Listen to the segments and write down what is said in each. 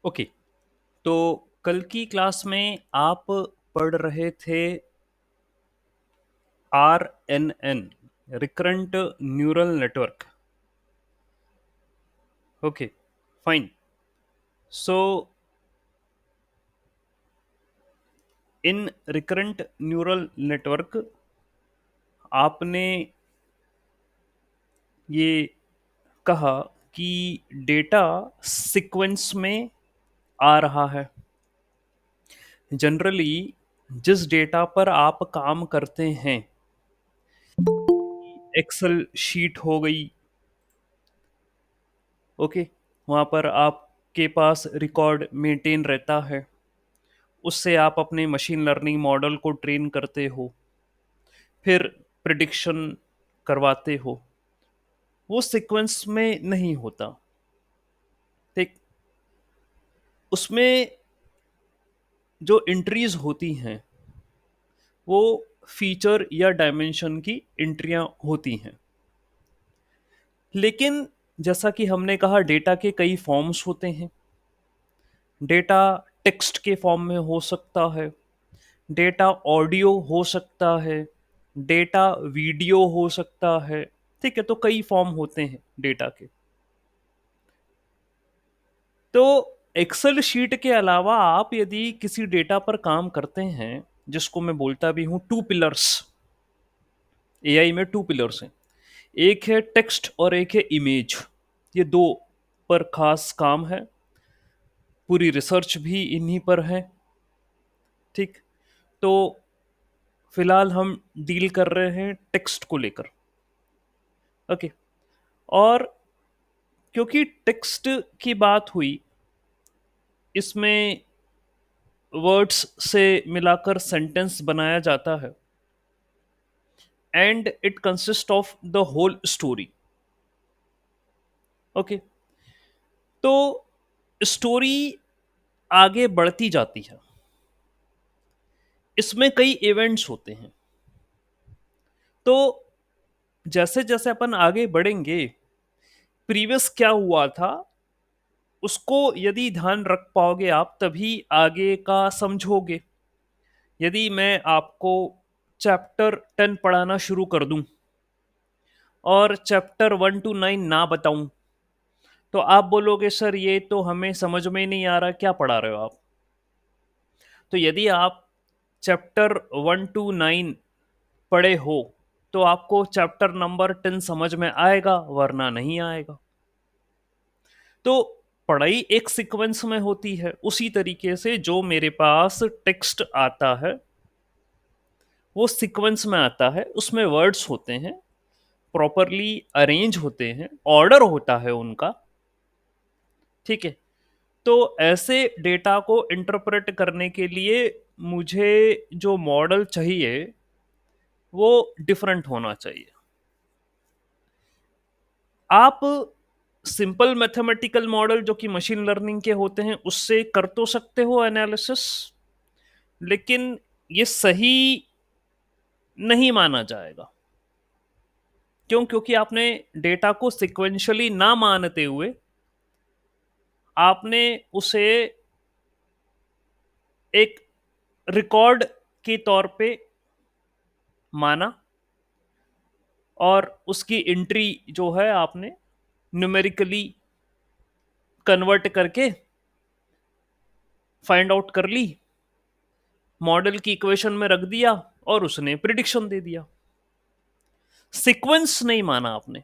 Okay. तो कल की क्लास में आप पढ़ रहे थे RNN, recurrent neural network. Okay, fine. So in recurrent neural network आपने ये कहा कि डेटा सीक्वेंस में आ रहा है। जनरली जिस डेटा पर आप काम करते हैं, एक्सेल शीट हो गई, ओके, वहाँ पर आपके पास रिकॉर्ड मेंटेन रहता है। उससे आप अपने मशीन लर्निंग मॉडल को ट्रेन करते हो, फिर प्रिडिक्शन करवाते हो। वो सीक्वेंस में नहीं होता। ठीक, उसमें जो एंट्रीज होती हैं वो फीचर या डायमेंशन की एंट्रियां होती हैं। लेकिन जैसा कि हमने कहा, डेटा के कई फॉर्म्स होते हैं। डेटा टेक्स्ट के फॉर्म में हो सकता है, डेटा ऑडियो हो सकता है, डेटा वीडियो हो सकता है। ठीक है, तो कई फॉर्म होते हैं डेटा के। तो एक्सेल शीट के अलावा आप यदि किसी डेटा पर काम करते हैं, जिसको मैं बोलता भी हूं टू पिलर्स, एआई में टू पिलर्स हैं। एक है टेक्स्ट और एक है इमेज। ये दो पर खास काम है, पूरी रिसर्च भी इन्हीं पर है। ठीक, तो फिलहाल हम डील कर रहे हैं टेक्स्ट को लेकर। ओके, और क्योंकि टेक्स्ट की बात हुई, इसमें वर्ड्स से मिलाकर सेंटेंस बनाया जाता है and it consist of the whole story. Okay, तो स्टोरी आगे बढ़ती जाती है, इसमें कई इवेंट्स होते हैं। तो जैसे जैसे अपन आगे बढ़ेंगे, प्रीवियस क्या हुआ था उसको यदि ध्यान रख पाओगे आप, तभी आगे का समझोगे। यदि मैं आपको चैप्टर 10 पढ़ाना शुरू कर दूं और चैप्टर 1 to 9 ना बताऊं, तो आप बोलोगे सर ये तो हमें समझ में ही नहीं आ रहा, क्या पढ़ा रहे हो आप। तो यदि आप चैप्टर 1 to 9 पढ़े हो तो आपको चैप्टर नंबर 10 समझ में आएगा, वरना नहीं आएगा। तो पढ़ाई एक सीक्वेंस में होती है। उसी तरीके से जो मेरे पास टेक्स्ट आता है वो सीक्वेंस में आता है, उसमें वर्ड्स होते हैं, प्रॉपरली अरेंज होते हैं, ऑर्डर होता है उनका। ठीक है, तो ऐसे डेटा को इंटरप्रेट करने के लिए मुझे जो मॉडल चाहिए वो डिफरेंट होना चाहिए। आप सिंपल मैथमेटिकल मॉडल जो कि मशीन लर्निंग के होते हैं उससे कर तो सकते हो एनालिसिस, लेकिन ये सही नहीं माना जाएगा। क्यों? क्योंकि आपने डेटा को सिक्वेंशियली ना मानते हुए आपने उसे एक रिकॉर्ड के तौर पे माना, और उसकी एंट्री जो है आपने न्यूमेरिकली कन्वर्ट करके फाइंड आउट कर ली, मॉडल की इक्वेशन में रख दिया और उसने प्रिडिक्शन दे दिया। सीक्वेंस नहीं माना आपने।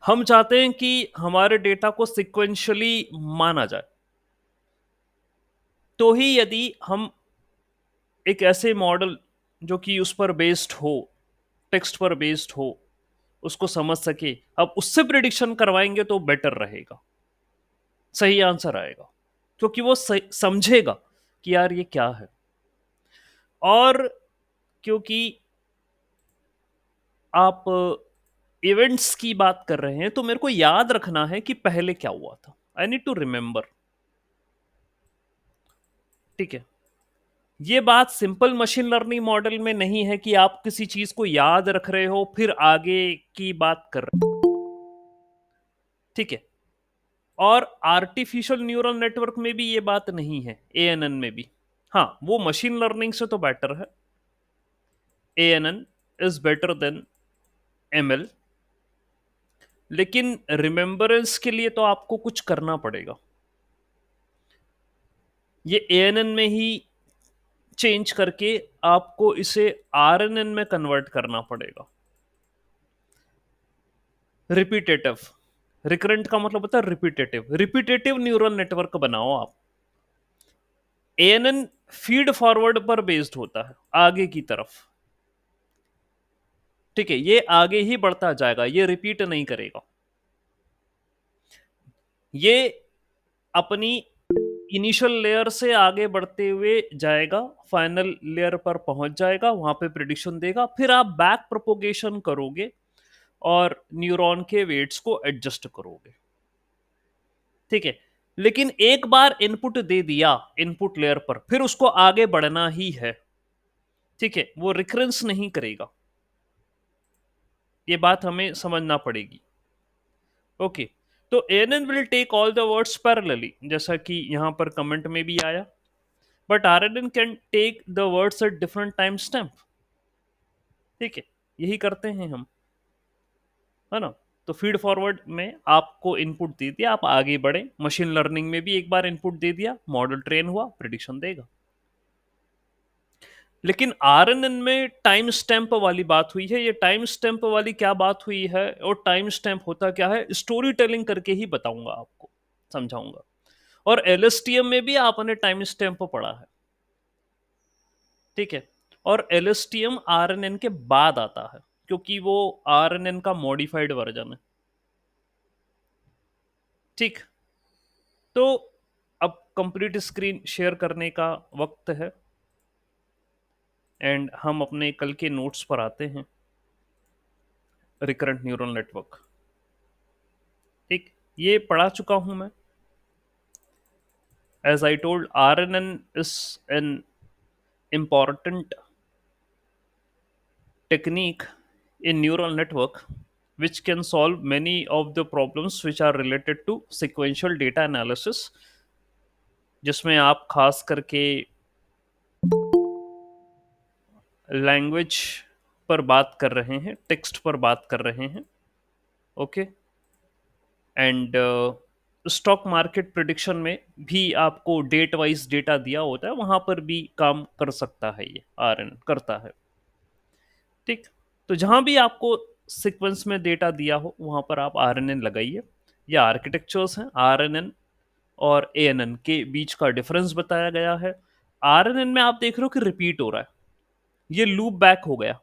हम चाहते हैं कि हमारे डेटा को सिक्वेंशियली माना जाए। तो ही यदि हम एक ऐसे मॉडल जो कि उस पर बेस्ड हो, टेक्स्ट पर बेस्ड हो, उसको समझ सके, अब उससे प्रिडिक्शन करवाएंगे तो बेटर रहेगा, सही आंसर आएगा। क्योंकि वो समझेगा कि यार ये क्या है। और क्योंकि आप इवेंट्स की बात कर रहे हैं, तो मेरे को याद रखना है कि पहले क्या हुआ था। I need to remember. ठीक है, ये बात सिंपल मशीन लर्निंग मॉडल में नहीं है कि आप किसी चीज को याद रख रहे हो फिर आगे की बात कर रहे हो। ठीक है, और आर्टिफिशियल न्यूरल नेटवर्क में भी ये बात नहीं है, एएनएन में भी। हाँ, वो मशीन लर्निंग से तो बेटर है, ANN is better than ML, लेकिन रिमेम्बरेंस के लिए तो आपको कुछ करना पड़ेगा। ये एएनएन में ही चेंज करके आपको इसे आरएनएन में कन्वर्ट करना पड़ेगा। रिपीटेटिव, रिकरेंट का मतलब होता है रिपीटेटिव, रिपीटेटिव न्यूरल नेटवर्क बनाओ आप। एएनएन फीड फॉरवर्ड पर बेस्ड होता है, आगे की तरफ। ठीक है, ये आगे ही बढ़ता जाएगा, ये रिपीट नहीं करेगा, ये अपनी इनिशियल लेयर से आगे बढ़ते हुए जाएगा, फाइनल लेयर पर पहुंच जाएगा, वहां पे प्रिडिक्शन देगा, फिर आप बैक प्रोपोगेशन करोगे और न्यूरॉन के वेट्स को एडजस्ट करोगे। ठीक है, लेकिन एक बार इनपुट दे दिया इनपुट लेयर पर, फिर उसको आगे बढ़ना ही है। ठीक है, वो रिकरेंस नहीं करेगा, ये बात हमें समझना पड़ेगी। ओके, तो ANN will take all the words parallelly, जैसा कि यहां पर कमेंट में भी आया, but RNN can take the words at different time stamp. ठीक है, यही करते हैं हम, है ना। तो फीड फॉरवर्ड में आपको इनपुट दे दिया, आप आगे बढ़े। मशीन लर्निंग में भी एक बार इनपुट दे दिया, मॉडल ट्रेन हुआ, प्रिडिक्शन देगा। लेकिन आरएनएन में टाइम स्टैम्प वाली बात हुई है। ये टाइम स्टैम्प वाली क्या बात हुई है और टाइम स्टैम्प होता क्या है, स्टोरी टेलिंग करके ही बताऊंगा आपको, समझाऊंगा। और एलएसटीएम में भी आपने टाइम स्टैम्प पढ़ा है। ठीक है, और एलएसटीएम आरएनएन के बाद आता है, क्योंकि वो आरएनएन का मॉडिफाइड वर्जन है। ठीक, तो अब कंप्लीट स्क्रीन शेयर करने का वक्त है, एंड हम अपने कल के नोट्स पर आते हैं। रिकरेंट न्यूरल नेटवर्क, ठीक, ये पढ़ा चुका हूं मैं। As I told, RNN is an important technique in neural network which can solve many of the problems which are related to sequential data analysis, जिसमें आप खास करके लैंग्वेज पर बात कर रहे हैं, टेक्स्ट पर बात कर रहे हैं। Okay, and stock market prediction में भी आपको डेट वाइज डेटा दिया होता है, वहां पर भी काम कर सकता है, ये आरएन करता है। ठीक, तो जहां भी आपको सीक्वेंस में डेटा दिया हो वहां पर आप आरएनएन लगाइए। ये आर्किटेक्चर्स हैं, आरएनएन और एएनएन के बीच का डिफरेंस बताया गया है। आरएनएन में आप देख रहे हो कि रिपीट हो रहा है, ये लूप बैक हो गया।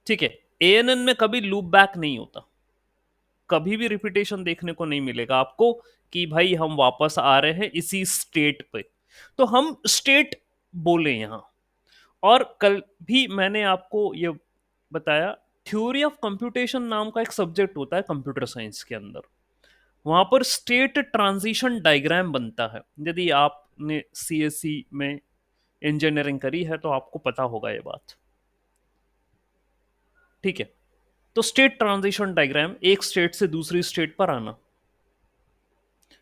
ठीक है, एएनएन में कभी लूप बैक नहीं होता, कभी भी रिपीटेशन देखने को नहीं मिलेगा आपको कि भाई हम वापस आ रहे हैं इसी स्टेट पे। तो हम स्टेट बोले यहां। और कल भी मैंने आपको ये बताया, थ्योरी ऑफ कंप्यूटेशन नाम का एक सब्जेक्ट होता है कंप्यूटर साइंस के अंदर, वहां पर स्टेट ट्रांजिशन डायग्राम बनता है। यदि आपने सीएससी में इंजीनियरिंग करी है तो आपको पता होगा ये बात। ठीक है, तो स्टेट ट्रांजिशन डायग्राम, एक स्टेट से दूसरी स्टेट पर आना।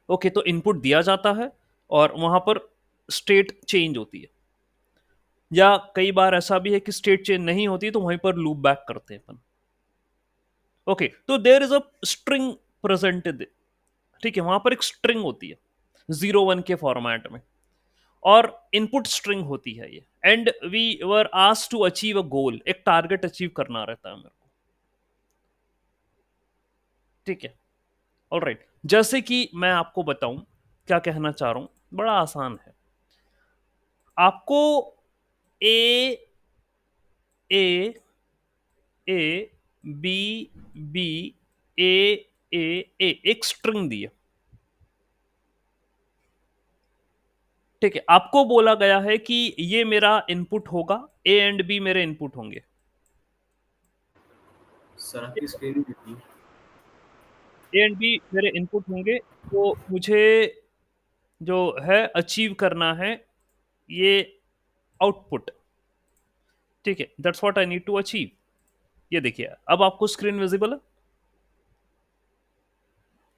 ओके, तो इनपुट दिया जाता है और वहां पर स्टेट चेंज होती है, या कई बार ऐसा भी है कि स्टेट चेंज नहीं होती तो वहीं पर लूप बैक करते हैं अपन। ओके, तो there is a string presented. ठीक है, वहां पर एक स्ट्रिंग होती है 0 1 के फॉर्मेट में, और इनपुट स्ट्रिंग होती है ये। And we were asked to achieve a goal, एक टारगेट अचीव करना रहता है मेरे को। ठीक है, ऑलराइट, जैसे कि मैं आपको बताऊं क्या कहना चाह रहा हूं, बड़ा आसान है। आपको ए ए ए बी बी ए ए ए एक स्ट्रिंग दी है। ठीक है, आपको बोला गया है कि ये मेरा इनपुट होगा, ए एंड बी मेरे इनपुट होंगे। सर आपकी स्क्रीन दिखी। ए एंड बी मेरे इनपुट होंगे, तो मुझे जो है अचीव करना है ये आउटपुट। ठीक है, that's what I need to achieve. ये देखिए, अब आपको स्क्रीन विजिबल है।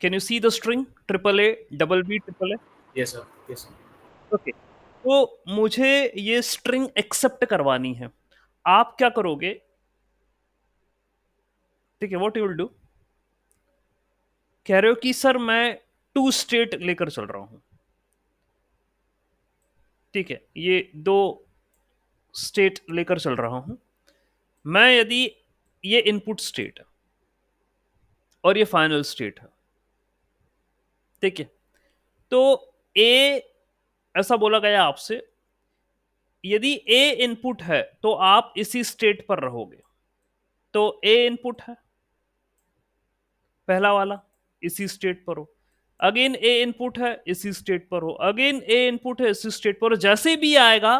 Can you see the string triple A, double B, triple A? Yes sir, yes sir. Okay, तो मुझे ये स्ट्रिंग एक्सेप्ट करवानी है। आप क्या करोगे? ठीक है, व्हाट यू विल डू, कह रहे हो कि सर मैं टू स्टेट लेकर चल रहा हूं। ठीक है, ये दो स्टेट लेकर चल रहा हूं मैं। यदि ये इनपुट स्टेट है और ये फाइनल स्टेट है, ठीक है, तो ए, ऐसा बोला गया आपसे, यदि ए इनपुट है तो आप इसी स्टेट पर रहोगे। तो ए इनपुट है पहला वाला, इसी स्टेट पर हो। अगेन ए इनपुट है, इसी स्टेट पर हो। अगेन ए इनपुट है, इसी स्टेट पर हो। जैसे भी आएगा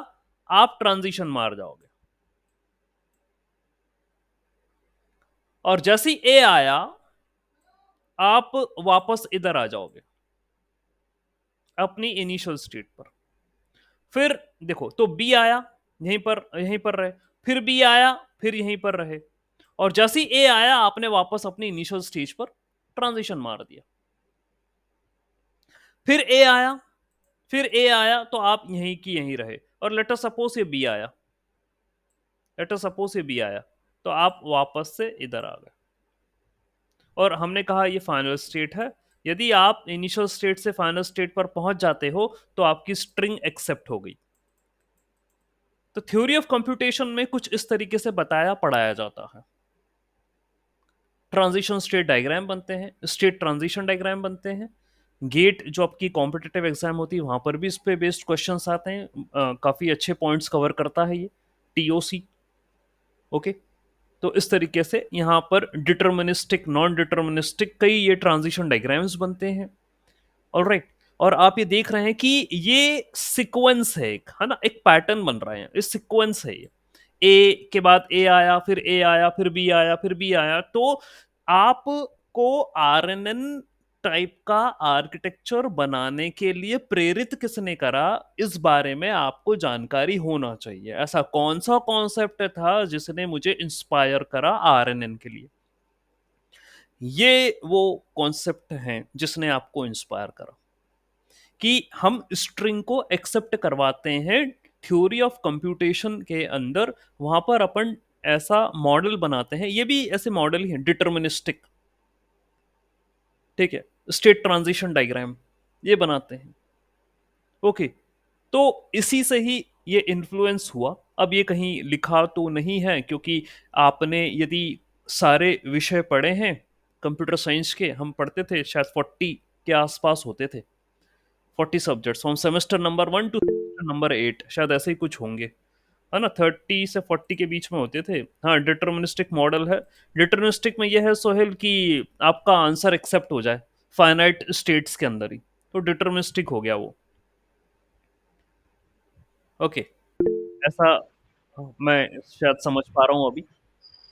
आप ट्रांजिशन मार जाओगे, और जैसे ही ए आया आप वापस इधर आ जाओगे अपनी इनिशियल स्टेट पर। फिर देखो, तो बी आया, यहीं पर रहे। फिर बी आया, फिर यहीं पर रहे। और जैसे ही ए आया आपने वापस अपनी इनिशियल स्टेज पर ट्रांजिशन मार दिया। फिर ए आया, फिर ए आया, तो आप यहीं की यहीं रहे। और लेट अस सपोज ये बी आया, लेट अस सपोज ये बी आया, तो आप वापस से इधर आ गए। और हमने कहा ये फाइनल स्टेट है। यदि आप इनिशियल स्टेट से फाइनल स्टेट पर पहुंच जाते हो तो आपकी स्ट्रिंग एक्सेप्ट हो गई। तो थ्योरी ऑफ कंप्यूटेशन में कुछ इस तरीके से बताया पढ़ाया जाता है। ट्रांजिशन स्टेट डायग्राम बनते हैं, स्टेट ट्रांजिशन डायग्राम बनते हैं। गेट जो आपकी कॉम्पिटिटिव एग्जाम होती है वहां पर भी इस पे बेस्ड क्वेश्चंस आते हैं। काफी अच्छे पॉइंट्स कवर करता है ये टीओसी। ओके, तो इस तरीके से यहाँ पर डिटर्मिनिस्टिक, नॉन डिटर्मिनिस्टिक कई ये ट्रांजिशन डायग्राम्स बनते हैं। ऑलराइट, और आप ये देख रहे हैं कि ये सीक्वेंस है एक, है ना, एक पैटर्न बन रहा है, इस सीक्वेंस है ये। ए के बाद ए आया, फिर ए आया, फिर बी आया, फिर बी आया। तो आपको आरएनएन टाइप का आर्किटेक्चर बनाने के लिए प्रेरित किसने करा, इस बारे में आपको जानकारी होना चाहिए। ऐसा कौन सा कॉन्सेप्ट था जिसने मुझे इंस्पायर करा आरएनएन के लिए? ये वो कॉन्सेप्ट है जिसने आपको इंस्पायर करा कि हम स्ट्रिंग को एक्सेप्ट करवाते हैं थ्योरी ऑफ कंप्यूटेशन के अंदर। वहां पर अपन ऐसा मॉडल बनाते हैं, ये भी ऐसे मॉडल ही है डिटर्मिनिस्टिक। ठीक है, स्टेट ट्रांजिशन डायग्राम ये बनाते हैं। ओके, तो इसी से ही ये इन्फ्लुएंस हुआ। अब ये कहीं लिखा तो नहीं है, क्योंकि आपने यदि सारे विषय पढ़े हैं कंप्यूटर साइंस के, हम पढ़ते थे शायद 40 के आसपास होते थे, 40 subjects from semester number 1 to semester number 8, शायद ऐसे ही कुछ होंगे, है ना। 30 से 40 के बीच में होते थे। हाँ, डिटर्मिनिस्टिक मॉडल है। डिटर्मिनिस्टिक में यह है सोहेल कि आपका आंसर एक्सेप्ट हो जाए फाइनाइट स्टेट्स के अंदर ही, तो डिटर्मिनिस्टिक हो गया वो। ओके, ऐसा मैं शायद समझ पा रहा हूँ अभी।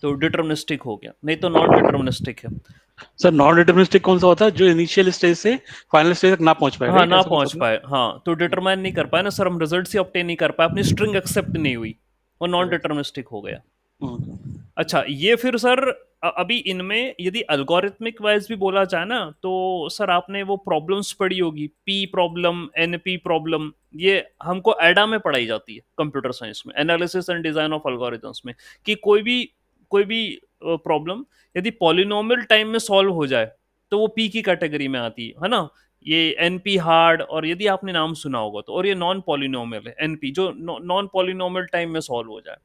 तो डिटर्मिनिस्टिक हो गया, नहीं तो नॉन डिटर्मिनिस्टिक है। सर नॉन डिटर्मिनिस्टिक कौन सा होता है? जो इनिशियल स्टेज से फाइनल स्टेज तक ना पहुंच पाए, हाँ, राइट? ना ऐसा कुछ पहुंच होता पाए, हाँ, तो डिटरमाइन नहीं कर पाए ना सर, हम रिजल्ट से ऑब्टेन नहीं कर पाए, अपनी स्ट्रिंग एक्सेप्ट नहीं हुई, वो नॉन है? डिटर्मिनिस्टिक हो गया। हम्म। अच्छा, ये फिर सर अभी इनमें यदि अल्गोरिथमिक वाइज भी बोला जाए ना, तो सर आपने वो प्रॉब्लम्स पढ़ी होगी, पी प्रॉब्लम, एनपी प्रॉब्लम, ये हमको एडा में पढ़ाई जाती है कंप्यूटर साइंस में, analysis and design of algorithms में, कि कोई भी प्रॉब्लम यदि पॉलिनोमियल टाइम में सॉल्व हो जाए तो वो पी की कैटेगरी में आती है ना। ये एनपी हार्ड, और यदि आपने नाम सुना होगा तो, और ये नॉन पॉलिनोमियल है एनपी, जो नॉन पॉलिनोमियल टाइम में सॉल्व हो जाए।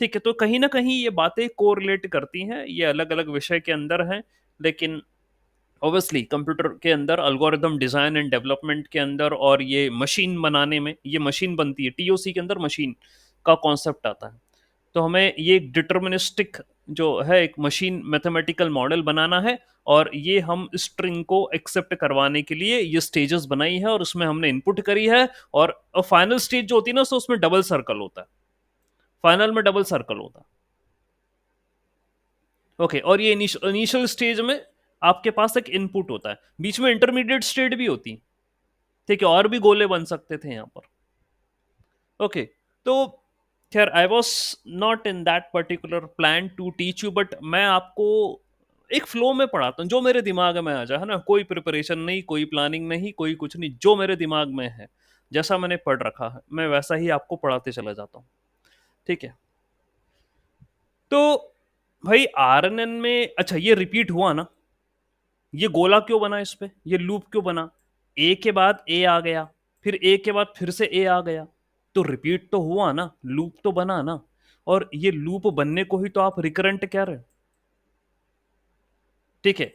ठीक है, तो कहीं ना कहीं ये बातें कोरिलेट करती हैं, ये अलग अलग विषय के अंदर हैं, लेकिन ऑब्वियसली कंप्यूटर के अंदर अल्गोरिदम डिजाइन एंड डेवलपमेंट के अंदर, और ये मशीन बनाने में, ये मशीन बनती है टीओसी के अंदर, मशीन का कॉन्सेप्ट आता है। तो हमें ये डिटर्मिनिस्टिक जो है एक मशीन मैथमेटिकल मॉडल बनाना है, और ये हम स्ट्रिंग को एक्सेप्ट करवाने के लिए ये स्टेजेस बनाई है, और उसमें हमने इनपुट करी है। और फाइनल स्टेज जो होती है ना, तो उसमें डबल सर्कल होता है, फाइनल में डबल सर्कल होता है। ओके, और ये इनिशियल स्टेज में आपके पास एक इनपुट होता है, बीच में इंटरमीडिएट स्टेट भी होती, ठीक है, और भी गोले बन सकते थे यहाँ पर। ओके, तो खैर I was not in that particular plan to teach you, but मैं आपको एक फ्लो में पढ़ाता हूँ, जो मेरे दिमाग में आ जाए, है ना, कोई प्रिपरेशन नहीं, कोई प्लानिंग नहीं, कोई कुछ नहीं, जो मेरे दिमाग में है, जैसा मैंने पढ़ रखा है, मैं वैसा ही आपको पढ़ाते चला जाता हूँ। ठीक है, तो भाई आरएनएन में, अच्छा ये रिपीट हुआ ना, ये गोला क्यों बना इस पे, ये लूप क्यों बना, ए के बाद ए आ गया, फिर ए के बाद फिर से ए आ गया, तो रिपीट तो हुआ ना, लूप तो बना ना, और ये लूप बनने को ही तो आप रिकरेंट कह रहे हो। ठीक है,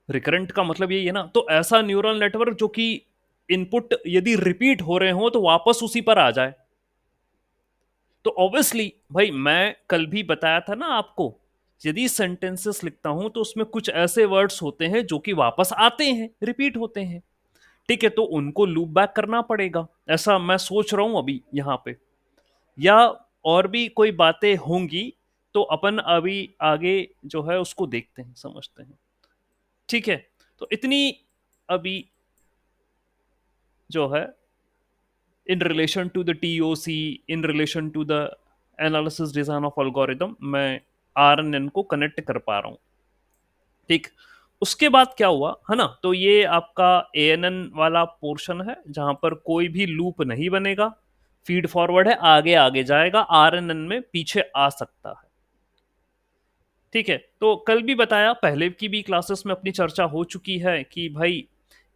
रिकरेंट का मतलब यही है ना, तो ऐसा न्यूरल नेटवर्क जो कि इनपुट यदि रिपीट हो रहे हो तो वापस उसी पर आ जाए। तो ऑब्वियसली भाई मैं कल भी बताया था ना आपको, यदि सेंटेंसेस लिखता हूं तो उसमें कुछ ऐसे वर्ड्स होते हैं जो कि वापस आते हैं, रिपीट होते हैं। ठीक है, तो उनको लूप बैक करना पड़ेगा, ऐसा मैं सोच रहा हूं अभी यहां पे, या और भी कोई बातें होंगी तो अपन अभी आगे जो है उसको देखते हैं, समझते हैं। ठीक है, तो इतनी अभी जो है in relation to the TOC, in relation to the analysis design of algorithm, मैं RNN को कनेक्ट कर पा रहा हूँ। ठीक, उसके बाद क्या हुआ है ना, तो ये आपका ANN वाला पोर्शन है जहां पर कोई भी लूप नहीं बनेगा, फीड फॉरवर्ड है, आगे आगे जाएगा, RNN में पीछे आ सकता है। ठीक है, तो कल भी बताया, पहले की भी क्लासेस में अपनी चर्चा हो चुकी है कि भाई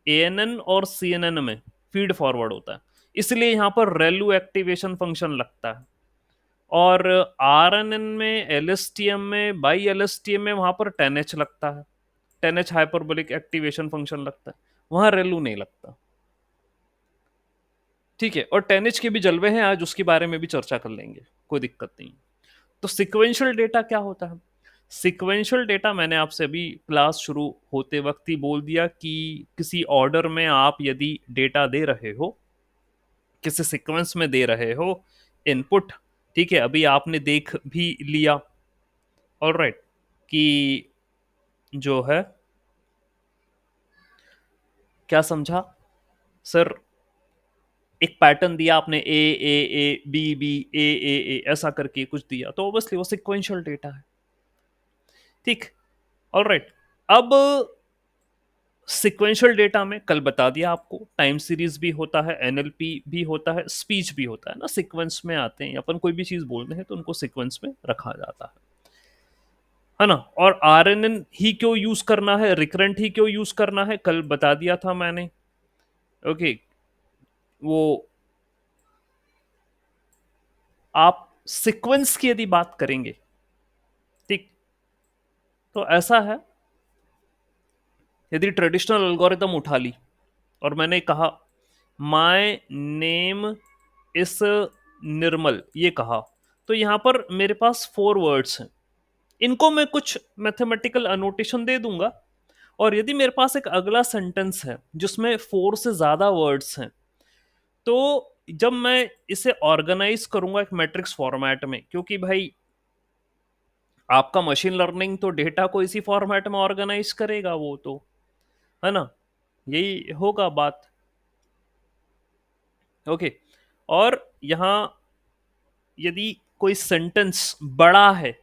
ANN और CNN में फीड फॉरवर्ड होता है, इसलिए यहां पर रेलू एक्टिवेशन फंक्शन लगता है, और RNN में, LSTM में, बाई LSTM में वहां पर 10H लगता है, 10H हाइपरबोलिक एक्टिवेशन फंक्शन लगता है, वहां रेलू नहीं लगता। ठीक है, और 10H के भी जलवे हैं, आज उसके बारे में भी चर्चा कर लेंगे, कोई दिक्कत नहीं। तो सिक्वेंशियल डेटा क्या होता है? सिक्वेंशियल डेटा मैंने आपसे अभी क्लास शुरू होते वक्त ही बोल दिया कि किसी ऑर्डर में आप यदि डेटा दे रहे हो, किसी सीक्वेंस में दे रहे हो इनपुट, ठीक है, अभी आपने देख भी लिया, ऑलराइट, कि जो है, क्या समझा सर, एक पैटर्न दिया आपने, ए बी बी, ए ऐसा करके कुछ दिया, तो ऑब्वियसली वो सिक्वेंशियल डेटा है। ठीक, ऑलराइट, अब सिक्वेंशियल डेटा में कल बता दिया आपको, टाइम सीरीज भी होता है, एनएलपी भी होता है, स्पीच भी होता है ना, सीक्वेंस में आते हैं, अपन कोई भी चीज बोलते हैं तो उनको सीक्वेंस में रखा जाता है ना। और आरएनएन ही क्यों यूज करना है, रिकरेंट ही क्यों यूज करना है, कल बता दिया था मैंने। ओके, वो आप सीक्वेंस की यदि बात करेंगे, ठीक, तो ऐसा है, यदि ट्रेडिशनल एल्गोरिदम उठा ली और मैंने कहा माय नेम इस निर्मल, ये कहा, तो यहां पर मेरे पास 4 वर्ड्स हैं, इनको मैं कुछ मैथमेटिकल अनोटेशन दे दूंगा, और यदि मेरे पास एक अगला सेंटेंस है जिसमें 4 से ज्यादा वर्ड्स हैं, तो जब मैं इसे ऑर्गेनाइज करूंगा एक मैट्रिक्स फॉर्मेट में, क्योंकि भाई आपका मशीन लर्निंग तो डेटा को इसी फॉर्मेट में ऑर्गेनाइज करेगा, वो तो है ना, यही होगा बात। ओके, और यहां यदि कोई सेंटेंस बड़ा है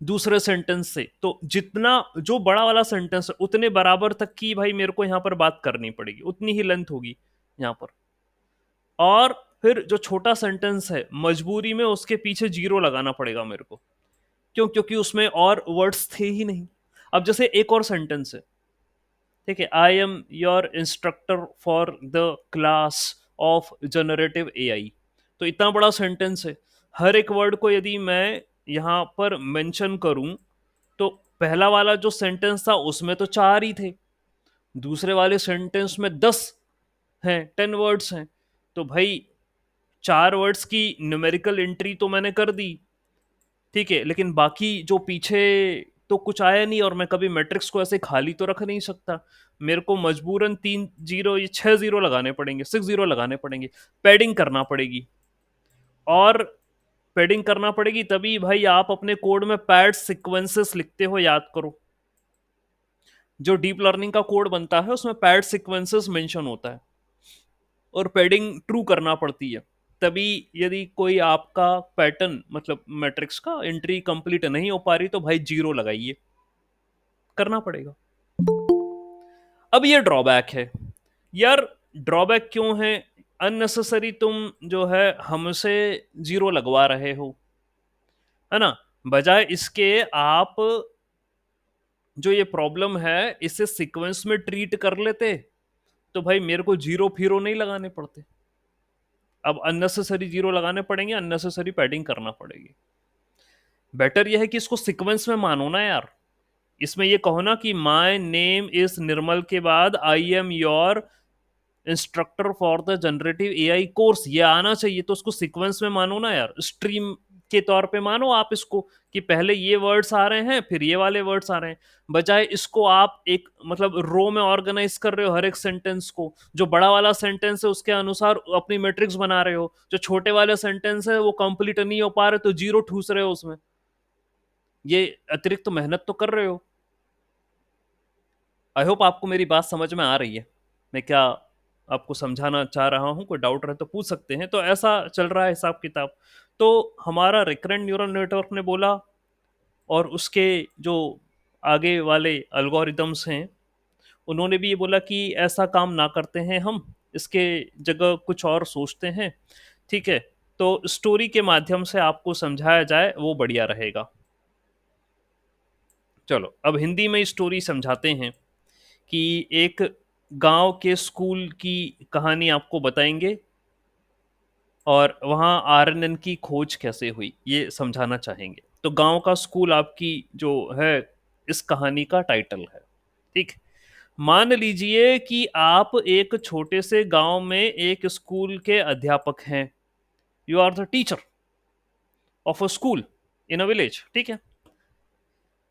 दूसरे सेंटेंस से, तो जितना जो बड़ा वाला सेंटेंस है उतने बराबर तक की भाई मेरे को यहां पर बात करनी पड़ेगी, उतनी ही लेंथ होगी यहां पर, और फिर जो छोटा सेंटेंस है मजबूरी में उसके पीछे जीरो लगाना पड़ेगा मेरे को, क्यों, क्योंकि उसमें और वर्ड्स थे ही नहीं। अब जैसे एक और सेंटेंस है, ठीक है, I am your instructor for the class of generative AI, तो इतना बड़ा सेंटेंस है, हर एक वर्ड को यदि मैं यहां पर मेंशन करूं, तो पहला वाला जो सेंटेंस था उसमें तो 4 ही थे, दूसरे वाले सेंटेंस में 10 हैं, 10 वर्ड्स हैं, तो भाई 4 वर्ड्स की न्यूमेरिकल एंट्री तो मैंने कर दी, ठीक है, लेकिन बाकी जो पीछे तो कुछ आया नहीं, और मैं कभी मैट्रिक्स को ऐसे खाली तो रख नहीं सकता, मेरे को मजबूरन 3 जीरो या 6 जीरो लगाने पड़ेंगे, 6 जीरो लगाने पड़ेंगे, पैडिंग करना पड़ेगी, और पैडिंग करना पड़ेगी तभी भाई आप अपने कोड में पैड सीक्वेंसेस लिखते हो, याद करो, जो डीप लर्निंग का कोड बनता है उसमें पैड सीक्वेंसेस मेंशन होता है, और पैडिंग ट्रू करना पड़ती है, तभी यदि कोई आपका पैटर्न मतलब मैट्रिक्स का एंट्री कंप्लीट नहीं हो पा रही तो भाई जीरो लगाइए, करना पड़ेगा। अब ये ड्रॉबैक है यार। ड्रॉबैक क्यों है? अननेसेसरी तुम जो है हमसे जीरो लगवा रहे हो, है ना? बजाय इसके आप जो ये प्रॉब्लम है इसे सीक्वेंस में ट्रीट कर लेते तो भाई मेरे को जीरो फीरो नहीं लगाने पड़ते। अब अननेसेसरी जीरो लगाने पड़ेंगे, अननेसेसरी पैडिंग करना पड़ेगी। बेटर यह है कि इसको सीक्वेंस में मानो ना यार। इसमें ये कहो ना कि माय नेम इज निर्मल के बाद I am your instructor for the generative AI course, ये आना चाहिए। तो उसको सीक्वेंस में मानो ना यार, स्ट्रीम के तौर पे मानो आप इसको कि पहले ये वर्ड्स आ रहे हैं फिर ये वाले वर्ड्स आ रहे हैं। बजाय इसको आप एक मतलब रो में ऑर्गेनाइज कर रहे हो हर एक सेंटेंस को। जो बड़ा वाला सेंटेंस है उसके अनुसार अपनी मैट्रिक्स बना रहे हो, जो छोटे वाले सेंटेंस है वो कंप्लीट नहीं हो पा रहे तो जीरो ठूस रहे हो उसमें। ये अतिरिक्त मेहनत तो कर रहे हो। आई होप आपको मेरी बात समझ में आ रही है, मैं क्या आपको समझाना चाह रहा हूं। कोई डाउट रहे तो पूछ सकते हैं। तो ऐसा चल रहा है हिसाब किताब। तो हमारा रिकरेंट न्यूरल नेटवर्क ने बोला, और उसके जो आगे वाले एल्गोरिदम्स हैं उन्होंने भी ये बोला कि ऐसा काम ना करते हैं हम, इसके जगह कुछ और सोचते हैं। ठीक है, तो स्टोरी के माध्यम से आपको समझाया जाए वो बढ़िया रहेगा। चलो अब हिंदी में स्टोरी समझाते हैं कि एक गांव के स्कूल की कहानी आपको बताएंगे और वहाँ आरएनएन की खोज कैसे हुई ये समझाना चाहेंगे। तो गांव का स्कूल आपकी जो है इस कहानी का टाइटल है। ठीक, मान लीजिए कि आप एक छोटे से गांव में एक स्कूल के अध्यापक हैं। You are the teacher of a school in a village. ठीक है,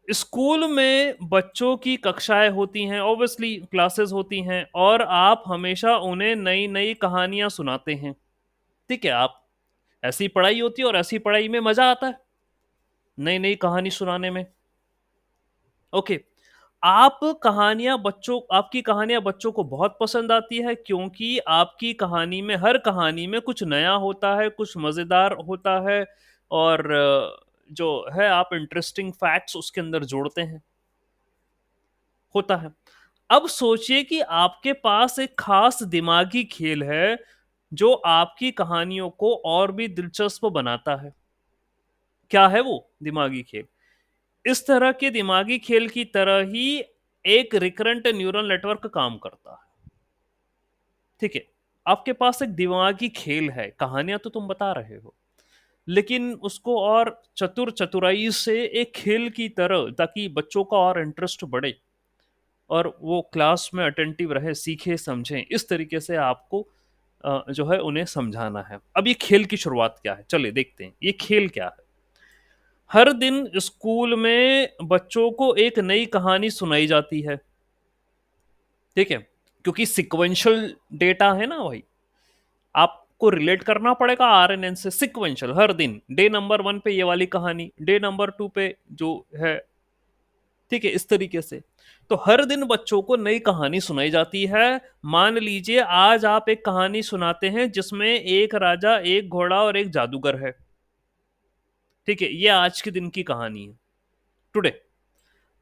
स्कूल में बच्चों की कक्षाएं होती हैं, ऑब्वियसली क्लासेस होती हैं, और आप हमेशा उन्हें नई नई कहानियां सुनाते हैं। ठीक है, आप ऐसी पढ़ाई होती है और ऐसी पढ़ाई में मजा आता है नई नई कहानी सुनाने में। ओके, आपकी कहानियां बच्चों को बहुत पसंद आती है क्योंकि आपकी कहानी में हर कहानी में कुछ नया होता है, कुछ मजेदार होता है, और जो है आप इंटरेस्टिंग फैक्ट्स उसके अंदर जोड़ते हैं, होता है। अब सोचिए कि आपके पास एक खास दिमागी खेल है जो आपकी कहानियों को और भी दिलचस्प बनाता है। क्या है वो दिमागी खेल? इस तरह के दिमागी खेल की तरह ही एक रिकरेंट न्यूरल नेटवर्क काम करता है। ठीक है, आपके पास एक दिमागी खेल है, कहानियां तो तुम बता रहे हो, लेकिन उसको और चतुराई से एक खेल की तरह, ताकि बच्चों का और इंटरेस्ट बढ़े और वो क्लास में अटेंटिव रहे, सीखे समझें, इस तरीके से आपको जो है उन्हें समझाना है। अब ये खेल की शुरुआत क्या है, चलिए देखते हैं ये खेल क्या है। हर दिन स्कूल में बच्चों को एक नई कहानी सुनाई जाती है। ठीक है, क्योंकि सिक्वेंशियल डेटा है ना भाई, आपको रिलेट करना पड़ेगा आरएनएन से। सिक्वेंशियल, हर दिन डे नंबर 1 पे ये वाली कहानी, डे नंबर 2 पे जो है। ठीक है, इस तरीके से तो हर दिन बच्चों को नई कहानी सुनाई जाती है। मान लीजिए आज आप एक कहानी सुनाते हैं जिसमें एक राजा, एक घोड़ा और एक जादूगर है। ठीक है, ये आज के दिन की कहानी है, टुडे।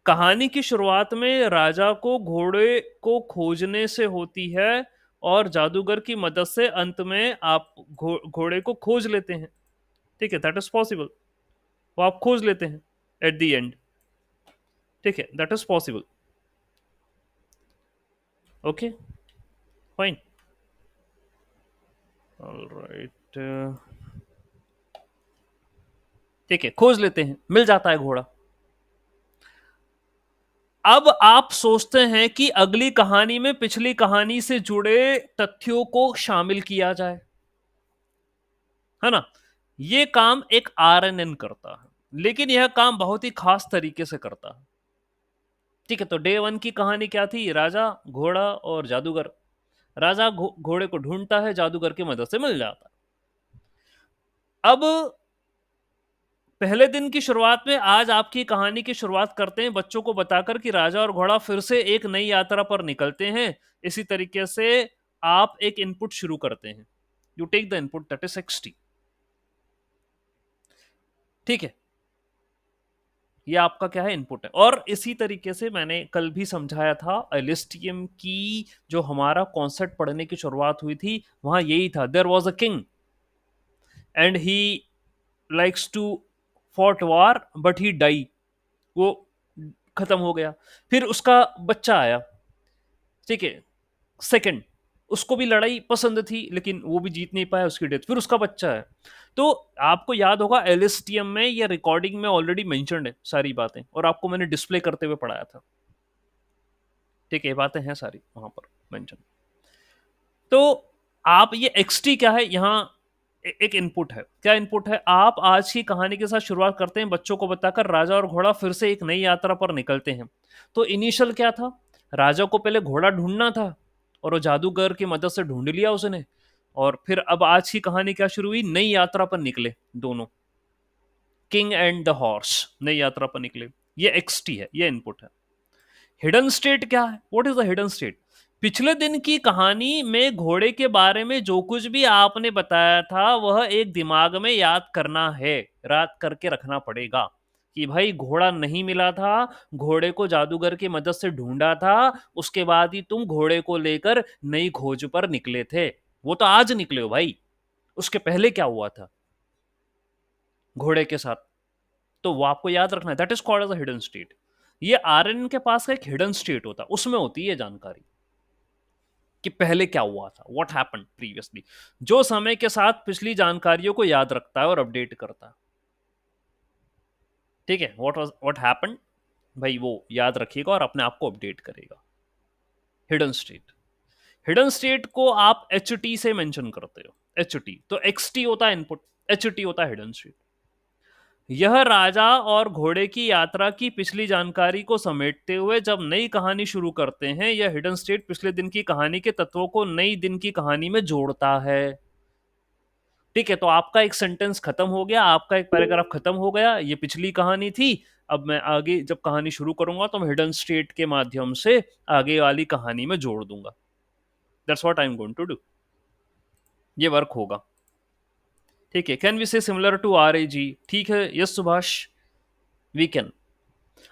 कहानी की शुरुआत में राजा को घोड़े को खोजने से होती है और जादूगर की मदद से अंत में आप घोड़े को खोज लेते हैं। ठीक है, दैट इज पॉसिबल, वो आप खोज लेते हैं एट द एंड। ठीक है, that is possible. Okay, fine, alright. ठीक है, खोज लेते हैं, मिल जाता है घोड़ा। अब आप सोचते हैं कि अगली कहानी में पिछली कहानी से जुड़े तथ्यों को शामिल किया जाए, है ना? ये काम एक आरएनएन करता है, लेकिन यह काम बहुत ही खास तरीके से करता है। ठीक है, तो डे 1 की कहानी क्या थी? राजा, घोड़ा और जादूगर। राजा घोड़े को ढूंढता है, जादूगर की मदद से मिल जाता है। अब पहले दिन की शुरुआत में आज आपकी कहानी की शुरुआत करते हैं बच्चों को बताकर कि राजा और घोड़ा फिर से एक नई यात्रा पर निकलते हैं। इसी तरीके से आप एक इनपुट शुरू करते हैं। You take the input that is 60। ठीक है, ये आपका क्या है, इनपुट है। और इसी तरीके से मैंने कल भी समझाया था, एलिस्टियम की जो हमारा कॉन्सेप्ट पढ़ने की शुरुआत हुई थी, वहां यही था, there was a king and he likes to fought war but he die, वो खत्म हो गया। फिर उसका बच्चा आया, ठीक है, सेकंड, उसको भी लड़ाई पसंद थी लेकिन वो भी जीत नहीं पाया, उसकी डेथ, फिर उसका बच्चा है। तो आपको याद होगा एलिस्टियम में या रिकॉर्डिंग में ऑलरेडी मेंशन्ड है सारी बातें, और आपको मैंने डिस्प्ले करते हुए पढ़ाया था, ठीक है, ये बातें हैं सारी वहां पर मेंशन। तो आप ये एक्सटी क्या है यहाँ, एक इनपुट है। क्या इनपुट है, आप आज की कहानी के साथ शुरुआत करते हैं बच्चों को बताकर, राजा और घोड़ा फिर से एक नई यात्रा पर निकलते हैं। तो इनिशियल क्या था, राजा को पहले घोड़ा ढूंढना था और वो जादूगर की मदद से ढूंढ लिया उसने, और फिर अब आज की कहानी क्या शुरू हुई, नई यात्रा पर निकले दोनों, किंग एंड द हॉर्स नई यात्रा पर निकले। ये एक्सटी है, ये इनपुट है। हिडन स्टेट क्या है, what is the hidden state, पिछले दिन की कहानी में घोड़े के बारे में जो कुछ भी आपने बताया था वह एक दिमाग में याद करना है, याद करके रखना पड़ेगा कि भाई घोड़ा नहीं मिला था, घोड़े को जादूगर की मदद से ढूंढा था, उसके बाद ही तुम घोड़े को लेकर नई खोज पर निकले थे। वो तो आज निकले हो भाई, उसके पहले क्या हुआ था घोड़े के साथ, तो वो आपको याद रखना है, that is called as a hidden state. ये आरएन के पास का एक हिडन स्टेट होता है, उसमें होती है जानकारी कि पहले क्या हुआ था, व्हाट हैपेंड प्रीवियसली, जो समय के साथ पिछली जानकारियों को याद रखता है और अपडेट करता है, ठीक है, व्हाट हैपेंड, भाई वो याद रखिएगा और अपने आप को अपडेट करेगा। हिडन स्टेट, हिडन स्टेट को आप एच टी से मेंशन करते हो, एच टी, तो एक्स टी होता है इनपुट, एच टी होता है हिडन स्टेट। यह राजा और घोड़े की यात्रा की पिछली जानकारी को समेटते हुए जब नई कहानी शुरू करते हैं, यह हिडन स्टेट पिछले दिन की कहानी के तत्वों को नई दिन की कहानी में जोड़ता है, ठीक है। तो आपका एक सेंटेंस खत्म हो गया, आपका एक पैराग्राफ खत्म हो गया, ये पिछली कहानी थी। अब मैं आगे जब कहानी शुरू करूंगा तो मैं हिडन स्टेट के माध्यम से आगे वाली कहानी में जोड़ दूंगा, that's what I am going to do, ये वर्क होगा, ठीक है। Can we say similar to R A G, ठीक है, यस सुभाष, वी कैन।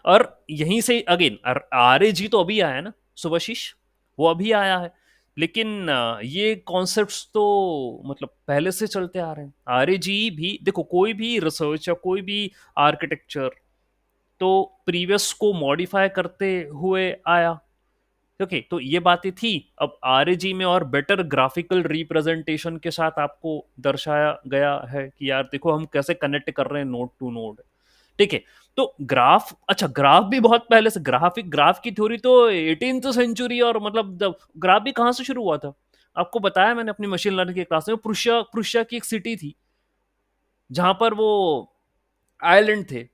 और यहीं से अगेन आर ए जी तो अभी आया ना सुभाशीष, वो अभी आया है, लेकिन ये कॉन्सेप्ट्स तो मतलब पहले से चलते आ रहे हैं। आर ए जी भी देखो, कोई भी रिसर्च या कोई भी आर्किटेक्चर तो प्रीवियस को मॉडिफाई करते हुए आया, ओके। तो ये बातें थी, अब आरएजी में और बेटर ग्राफिकल रिप्रेजेंटेशन के साथ आपको दर्शाया गया है कि यार देखो हम कैसे कनेक्ट कर रहे हैं नोड टू नोड, ठीक है। तो ग्राफ, अच्छा ग्राफ भी बहुत पहले से, ग्राफ की थ्योरी तो 18th सेंचुरी, और मतलब ग्राफ भी कहां से शुरू हुआ था, आपको बताया मैंने अपनी मशीन लर्निंग की क्लास में, प्रुशिया प्रुशिया की एक सिटी थी जहां पर वो आइलैंड थे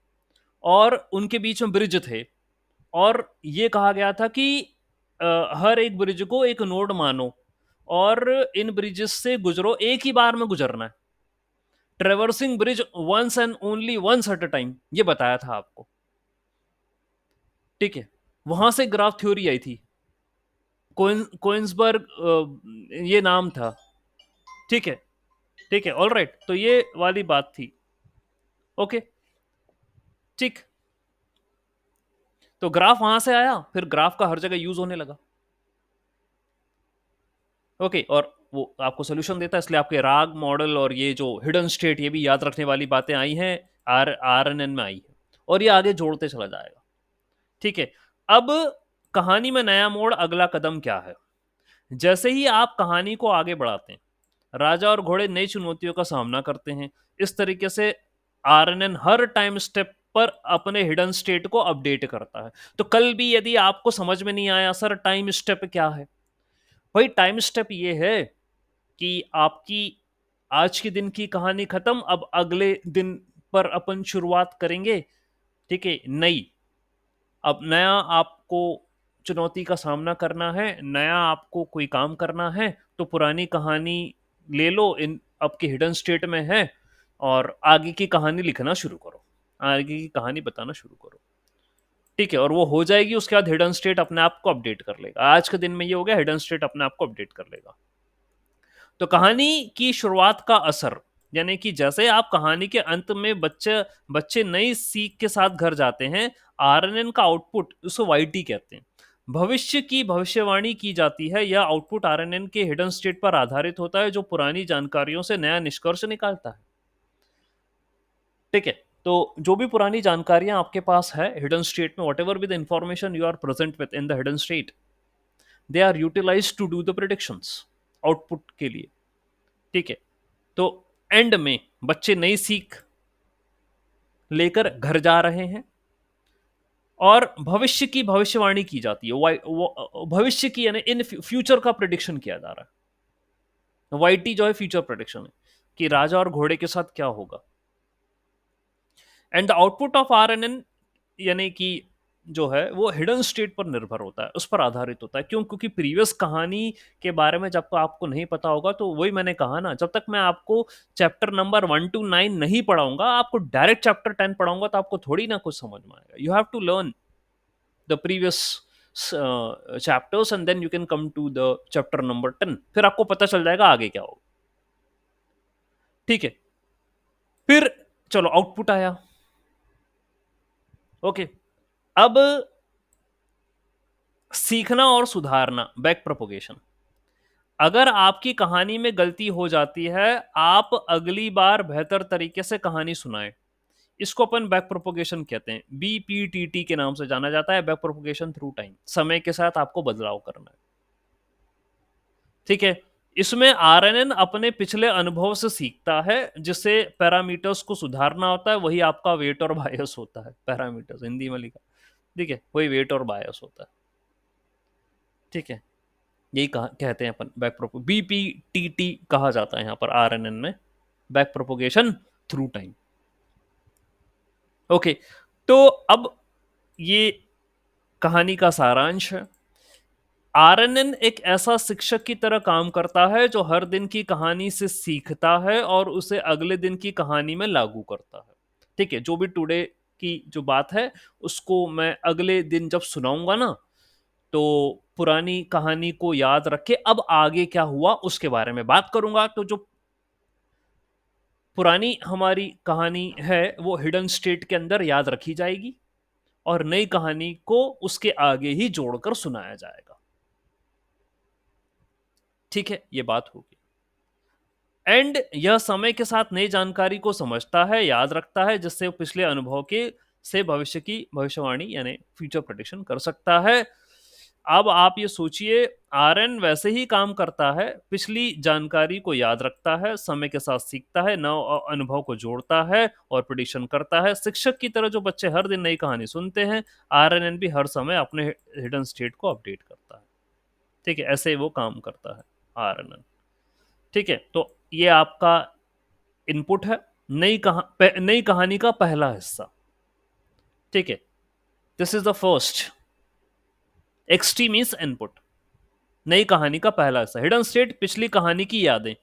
और उनके बीच में ब्रिज थे, और ये कहा गया था कि हर एक ब्रिज को एक नोड मानो और इन ब्रिजेस से गुजरो, एक ही बार में गुजरना है, traversing bridge once and only once at a time, ये बताया था आपको, ठीक है। वहां से ग्राफ थ्योरी आई थी, कोइंसबर्ग ये नाम था, ठीक है, ठीक है, ऑल राइट, तो ये वाली बात थी, ओके, ठीक। तो ग्राफ वहां से आया, फिर ग्राफ का हर जगह यूज होने लगा, ओके। और वो आपको सोल्यूशन देता है, इसलिए आपके राग मॉडल और ये जो हिडन स्टेट, ये भी याद रखने वाली बातें आई हैं, आर एन एन में आई है, और ये आगे जोड़ते चला जाएगा, ठीक है। अब कहानी में नया मोड़, अगला कदम क्या है, जैसे ही आप कहानी को आगे बढ़ाते हैं, राजा और घोड़े नई चुनौतियों का सामना करते हैं, इस तरीके से आरएनएन हर टाइम स्टेप पर अपने हिडन स्टेट को अपडेट करता है। तो कल भी यदि आपको समझ में नहीं आया सर टाइम स्टेप क्या है, भाई टाइम स्टेप ये है कि आपकी आज के दिन की कहानी खत्म, अब अगले दिन पर अपन शुरुआत करेंगे, ठीक है, नई, अब नया आपको चुनौती का सामना करना है, नया आपको कोई काम करना है, तो पुरानी कहानी ले लो, इन आपके हिडन स्टेट में है, और आगे की कहानी लिखना शुरू करो, आगे की कहानी बताना शुरू करो, ठीक है। और वो हो जाएगी, उसके बाद हिडन स्टेट अपने आप को अपडेट कर लेगा, आज के दिन में ये हो गया, हिडन स्टेट अपने आप को अपडेट कर लेगा। तो कहानी की शुरुआत का असर, यानी कि जैसे आप कहानी के अंत में बच्चे नई सीख के साथ घर जाते हैं, आरएनएन का आउटपुट उसको वाईटी कहते हैं, भविष्य की भविष्यवाणी की जाती है। यह आउटपुट आरएनएन के हिडन स्टेट पर आधारित होता है, जो पुरानी जानकारियों से नया निष्कर्ष निकालता है। ठीक है, तो जो भी पुरानी जानकारियां आपके पास है हिडन स्टेट में, whatever with information you are present with in the hidden state, they are utilize to do the predictions output के लिए। ठीक है, तो एंड में बच्चे नई सीख लेकर घर जा रहे हैं और भविष्य की भविष्यवाणी की जाती है। भविष्य की यानी इन फ्यूचर का प्रिडिक्शन किया जा रहा है। वाईटी जो है फ्यूचर प्रिडिक्शन है कि राजा और घोड़े के साथ क्या होगा। And the output of RNN यानी कि जो है वो हिडन स्टेट पर निर्भर होता है, उस पर आधारित होता है। क्यों? क्योंकि प्रीवियस कहानी के बारे में जब तक आपको नहीं पता होगा, तो वही मैंने कहा ना, जब तक मैं आपको चैप्टर नंबर 1 to 9 नहीं पढ़ाऊंगा, आपको डायरेक्ट चैप्टर 10 पढ़ाऊंगा तो आपको थोड़ी ना कुछ समझ में आएगा। You have to learn the previous chapters and then you can come to the chapter number 10, फिर आपको पता चल जाएगा आगे क्या होगा। ठीक है, फिर चलो आउटपुट आया। ओके, अब सीखना और सुधारना, बैक प्रोपोगेशन। अगर आपकी कहानी में गलती हो जाती है, आप अगली बार बेहतर तरीके से कहानी सुनाएं। इसको अपन बैक प्रोपोगेशन कहते हैं, बीपीटीटी के नाम से जाना जाता है, बैक प्रोपोगेशन थ्रू टाइम। समय के साथ आपको बदलाव करना है। ठीक है, इसमें आरएनएन अपने पिछले अनुभव से सीखता है, जिससे पैरामीटर्स को सुधारना होता है। वही आपका वेट और बायस होता है, पैरामीटर्स हिंदी में लिखा। ठीक है, वही वेट और बायस होता है। ठीक है, यही कहते हैं अपन बैक प्रोपो, बीपीटीटी कहा जाता है यहाँ पर आरएनएन में, back propagation through time. Okay, तो अब ये कहानी का सारांश है। आरएनएन एक ऐसा शिक्षक की तरह काम करता है जो हर दिन की कहानी से सीखता है और उसे अगले दिन की कहानी में लागू करता है। ठीक है, जो भी टुडे की जो बात है उसको मैं अगले दिन जब सुनाऊंगा ना, तो पुरानी कहानी को याद रखे अब आगे क्या हुआ उसके बारे में बात करूंगा। तो जो पुरानी हमारी कहानी है वो हिडन स्टेट के अंदर याद रखी जाएगी और नई कहानी को उसके आगे ही जोड़कर सुनाया जाएगा। ठीक है, ये बात होगी। एंड यह समय के साथ नई जानकारी को समझता है, याद रखता है, जिससे वो पिछले अनुभव के से भविष्य की भविष्यवाणी यानी फ्यूचर प्रेडिक्शन कर सकता है। अब आप ये सोचिए, आरएन वैसे ही काम करता है, पिछली जानकारी को याद रखता है, समय के साथ सीखता है, नव अनुभव को जोड़ता है और प्रेडिक्शन करता है। शिक्षक की तरह जो बच्चे हर दिन नई कहानी सुनते हैं, आरएनएन भी हर समय अपने हिडन स्टेट को अपडेट करता है। ठीक है, ऐसे वो काम करता है आरएनएन। ठीक है, तो ये आपका इनपुट है, नई कहानी का पहला हिस्सा। ठीक है, this is the first XT means input, नई कहानी का पहला हिस्सा। हिडन स्टेट पिछली कहानी की यादें,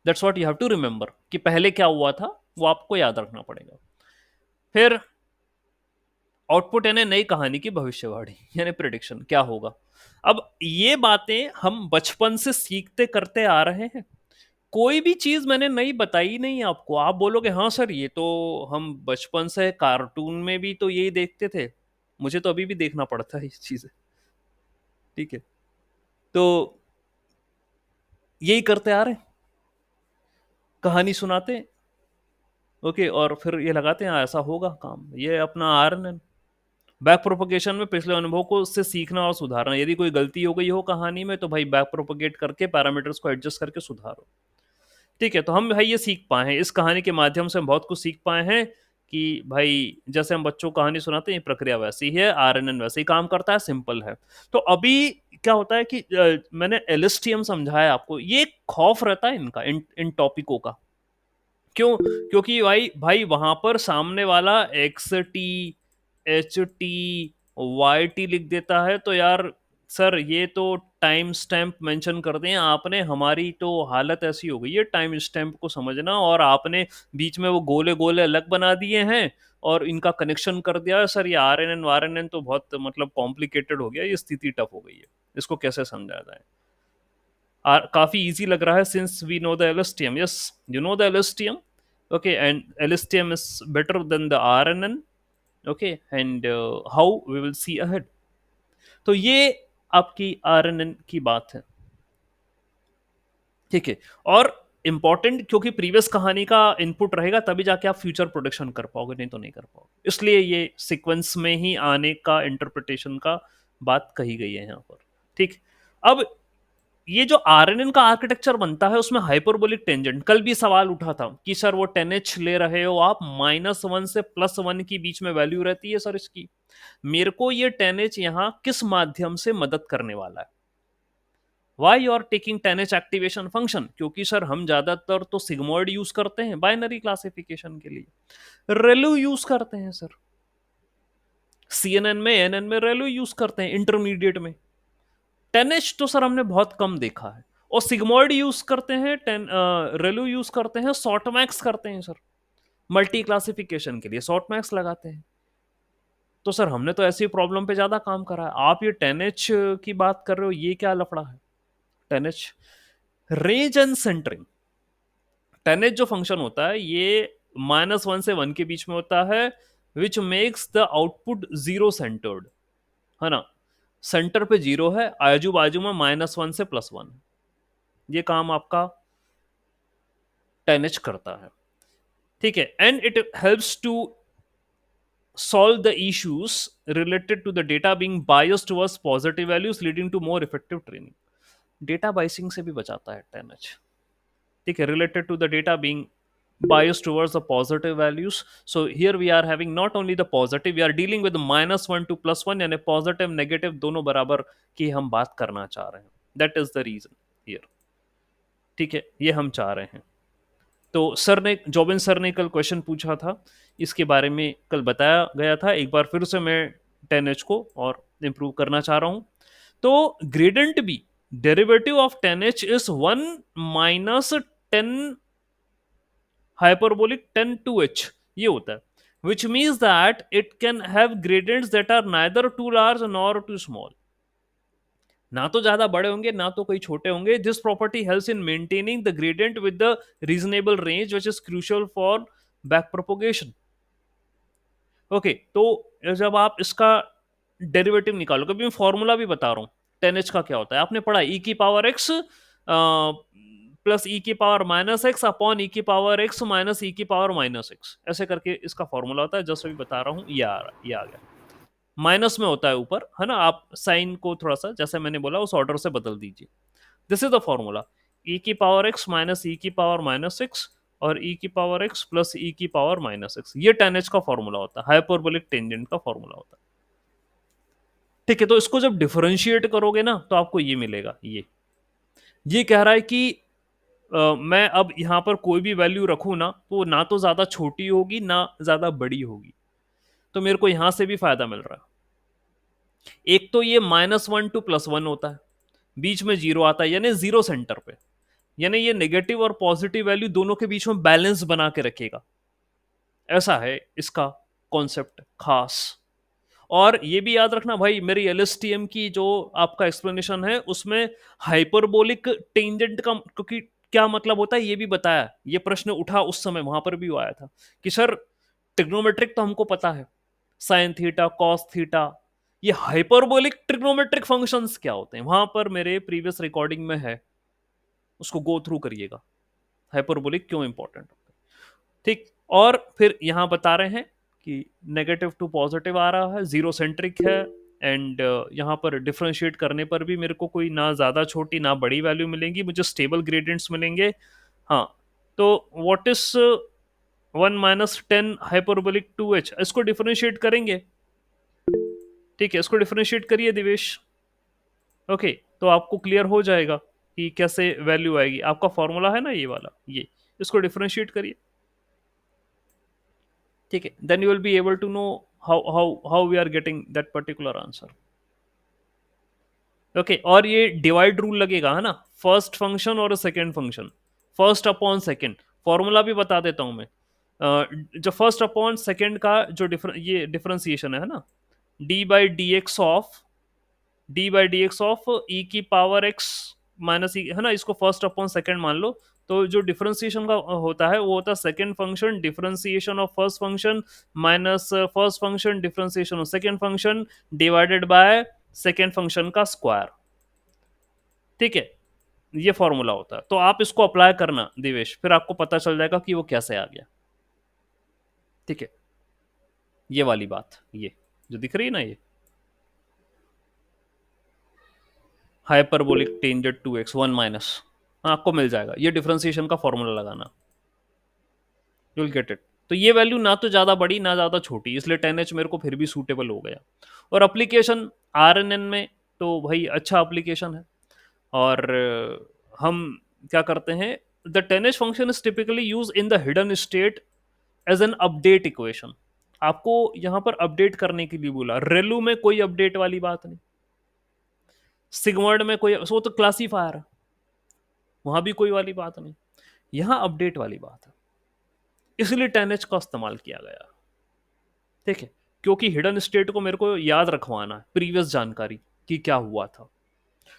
that's what you have to remember कि पहले क्या हुआ था, वो आपको याद रखना पड़ेगा। फिर आउटपुट यानी नई कहानी की भविष्यवाणी यानी प्रिडिक्शन, क्या होगा। अब ये बातें हम बचपन से सीखते करते आ रहे हैं, कोई भी चीज मैंने नई बताई नहीं आपको। आप बोलोगे हाँ सर ये तो हम बचपन से कार्टून में भी तो यही देखते थे, मुझे तो अभी भी देखना पड़ता है ये चीजें। ठीक है, तो यही करते आ रहे हैं, कहानी सुनाते हैं। ओके, और फिर ये लगाते हैं ऐसा होगा काम। ये अपना आरएनएन बैक प्रोपगेशन में पिछले अनुभव को उससे सीखना और सुधारना। यदि कोई गलती हो गई हो कहानी में तो भाई बैक प्रोपगेट करके पैरामीटर्स को एडजस्ट करके सुधारो। ठीक है, तो हम भाई ये सीख पाए हैं, इस कहानी के माध्यम से हम बहुत कुछ सीख पाए हैं कि भाई जैसे हम बच्चों को कहानी सुनाते हैं, ये प्रक्रिया वैसी है, आरएनएन वैसे ही काम करता है, सिंपल है। तो अभी क्या होता है कि मैंने एलएसटीएम समझाया आपको, ये खौफ रहता है इनका, इन टॉपिकों का। क्यों? क्योंकि भाई भाई वहां पर सामने वाला X T H T Y T लिख देता है, तो यार सर ये तो टाइम स्टैम्प मेंशन कर दें आपने, हमारी तो हालत ऐसी हो गई है टाइम स्टैम्प को समझना, और आपने बीच में वो गोले गोले अलग बना दिए हैं और इनका कनेक्शन कर दिया है। सर ये आरएनएन वारएनएन तो बहुत मतलब कॉम्प्लिकेटेड हो गया, ये स्थिति टफ हो गई है, इसको कैसे समझा जाए। काफी इजी लग रहा है since we know the LSTM. Yes, you know the LSTM. Okay, and LSTM is better than the RNN. Okay, and how we will see ahead. तो ये आपकी RNN की बात है, ठीक है. और इंपॉर्टेंट, क्योंकि प्रीवियस कहानी का इनपुट रहेगा तभी जाके आप फ्यूचर प्रोडिक्शन कर पाओगे, नहीं तो नहीं कर पाओगे. इसलिए ये सीक्वेंस में ही आने का इंटरप्रिटेशन का बात कही गई है यहाँ पर, ठीक. अब ये जो आरएनएन का आर्किटेक्चर बनता है उसमें हाइपरबोलिक टेंजेंट, कल भी सवाल उठा था कि सर वो 10H ले रहे हो आप, -1 से +1 की बीच में वैल्यू रहती है सर इसकी. मेरे को ये 10H यहाँ किस माध्यम से मदद करने वाला है? Why you are taking 10H activation function? क्योंकि सर हम ज्यादातर तो सिग्मोइड यूज करते हैं बाइनरी क्लासिफिकेशन के लिए, रेलू यूज करते हैं सर, CNN में NN में रेलू यूज करते हैं इंटरमीडिएट में. 10H तो सर हमने बहुत कम देखा है. और सिग्मोइड यूज करते हैं, रेलू यूज करते हैं, सॉर्टमैक्स करते हैं सर मल्टी क्लासिफिकेशन के लिए, सॉर्टमैक्स लगाते हैं. तो सर हमने तो ऐसी प्रॉब्लम पे ज्यादा काम करा है. आप ये 10H की बात कर रहे हो, ये क्या लफड़ा है? 10H range and centering. 10H जो फंक्शन होता है ये -1 से 1 के बीच में होता है, which makes the output zero centred, है ना. सेंटर पे जीरो है, आजू बाजू में -1 से +1. ये काम आपका 10H करता है, ठीक है. And it helps to solve the issues related to the data being biased towards positive values leading to more effective training. Data biasing से भी बचाता है 10H, ठीक है, related to the data being biased towards the positive values. So here we are having not only the positive, we are dealing with -1 to +1, यानी positive negative दोनों बराबर की हम बात करना चाह रहे हैं. That is the reason here, ठीक है, ये हम चाह रहे हैं. तो सर ने, जॉबिन सर ने कल क्वेश्चन पूछा था, इसके बारे में कल बताया गया था. एक बार फिर से मैं 10H को और इम्प्रूव करना चाह रहा हूं. तो gradient B, derivative of 10H is 1 - 10 hyperbolic 10 2H, ये होता है. Which means that it can have gradients that are neither too large nor too small. ना तो ज्यादा बड़े होंगे ना तो कोई छोटे होंगे. This property helps in maintaining the gradient with the reasonable range which is crucial for back propagation. Okay, तो जब आप इसका डेरिवेटिव निकालो, कभी मैं फॉर्मूला भी बता रहा हूं 10H का क्या होता है, आपने पढ़ा e की पावर x प्लस e की पावर -x अपॉन e की पावर x माइनस e की पावर -x, ऐसे करके इसका फॉर्मूला होता है. जस्ट अभी बता रहा हूं, ये आ गया. माइनस में होता है ऊपर, है ना. आप साइन को थोड़ा सा, जैसे मैंने बोला, उस ऑर्डर से बदल दीजिए. This is the formula, e की पावर x माइनस e की पावर -x और e की पावर x प्लस e की पावर -x. ये 10H का फॉर्मूला होता है, हाइपरबोलिक टेंजेंट का फॉर्मूला होता है, ठीक है. तो इसको जब डिफरेंशिएट करोगे ना तो आपको ये मिलेगा. ये कह रहा है कि मैं अब यहां पर कोई भी वैल्यू रखूं ना, तो ना तो ज्यादा छोटी होगी ना ज्यादा बड़ी होगी, तो मेरे को यहां से भी फायदा मिल रहा है. एक तो ये -1 टू +1 होता है, बीच में जीरो आता है, यानी जीरो सेंटर पे, यानी ये नेगेटिव और पॉजिटिव वैल्यू दोनों के बीच में बैलेंस बना के रखेगा. ऐसा है इसका कॉन्सेप्ट खास. और ये भी याद रखना भाई, मेरी LSTM की जो आपका एक्सप्लेनेशन है उसमें हाइपरबोलिक टेंजेंट का क्योंकि क्या मतलब होता है ये भी बताया. ये प्रश्न उठा उस समय, वहां पर भी आया था कि सर ट्रिग्नोमेट्रिक तो हमको पता है, साइन थीटा कॉस थीटा, ये हाइपरबोलिक ट्रिग्नोमेट्रिक फंक्शंस क्या होते हैं? वहां पर मेरे प्रीवियस रिकॉर्डिंग में है, उसको गो थ्रू करिएगा, हाइपरबोलिक क्यों इंपॉर्टेंट होता है, ठीक. और फिर यहां बता रहे हैं कि नेगेटिव टू पॉजिटिव आ रहा है, जीरो सेंट्रिक है. एंड यहाँ पर डिफ्रेंशिएट करने पर भी मेरे को कोई ना ज़्यादा छोटी ना बड़ी वैल्यू मिलेंगी, मुझे स्टेबल ग्रेडियंट्स मिलेंगे. हाँ, तो व्हाट इज 1 - 10 हाइपरबोलिक 2H, इसको डिफ्रेंशिएट करेंगे, ठीक है. इसको डिफ्रेंशिएट करिए दिवेश. ओके, तो आपको क्लियर हो जाएगा कि कैसे वैल्यू आएगी. आपका फॉर्मूला है ना ये वाला, ये इसको डिफ्रेंशिएट करिए, ठीक है. Then you will be able to know how we are getting that particular answer. Okay, और ये डिवाइड रूल लगेगा, है ना, फर्स्ट फंक्शन और second function, first upon second. Formula भी बता देता हूं मैं. जो फर्स्ट अपॉन सेकेंड का जो ये डिफरेंशिएशन है ना, D by D x of e की पावर x माइनस है ना, इसको फर्स्ट अपॉन सेकंड मान लो। तो जो डिफरेंशिएशन का होता है वो होता है second function differentiation of first function minus first function differentiation of second function divided by second function का स्क्वायर। ठीक है, ये फॉर्मूला होता है। तो आप इसको अप्लाई करना दिवेश, फिर आपको पता चल जाएगा कि वो कैसे आ गया। ठीक है, ये वाली बात, ये जो दिख रही है ना, ये hyperbolic tangent two X one minus, आपको मिल जाएगा। ये डिफरेंशिएशन का फॉर्मूला लगाना, यू विल गेट इट। तो ये वैल्यू ना तो ज़्यादा बड़ी ना ज़्यादा छोटी, इसलिए 10H मेरे को फिर भी सूटेबल हो गया। और अप्लीकेशन RNN में तो भाई अच्छा अप्लीकेशन है। और हम क्या करते हैं, the 10H function is typically use in the hidden state as an update equation. आपको यहाँ पर अपडेट करने के लिए बोला, रेलू में कोई अपडेट वाली बात नहीं, सिग्मॉइड में कोई, वो तो क्लासीफायर है, वहां भी कोई वाली बात नहीं, यहां अपडेट वाली बात है, इसलिए 10H का इस्तेमाल किया गया। ठीक है, क्योंकि हिडन स्टेट को मेरे को याद रखवाना है, प्रीवियस जानकारी कि क्या हुआ था।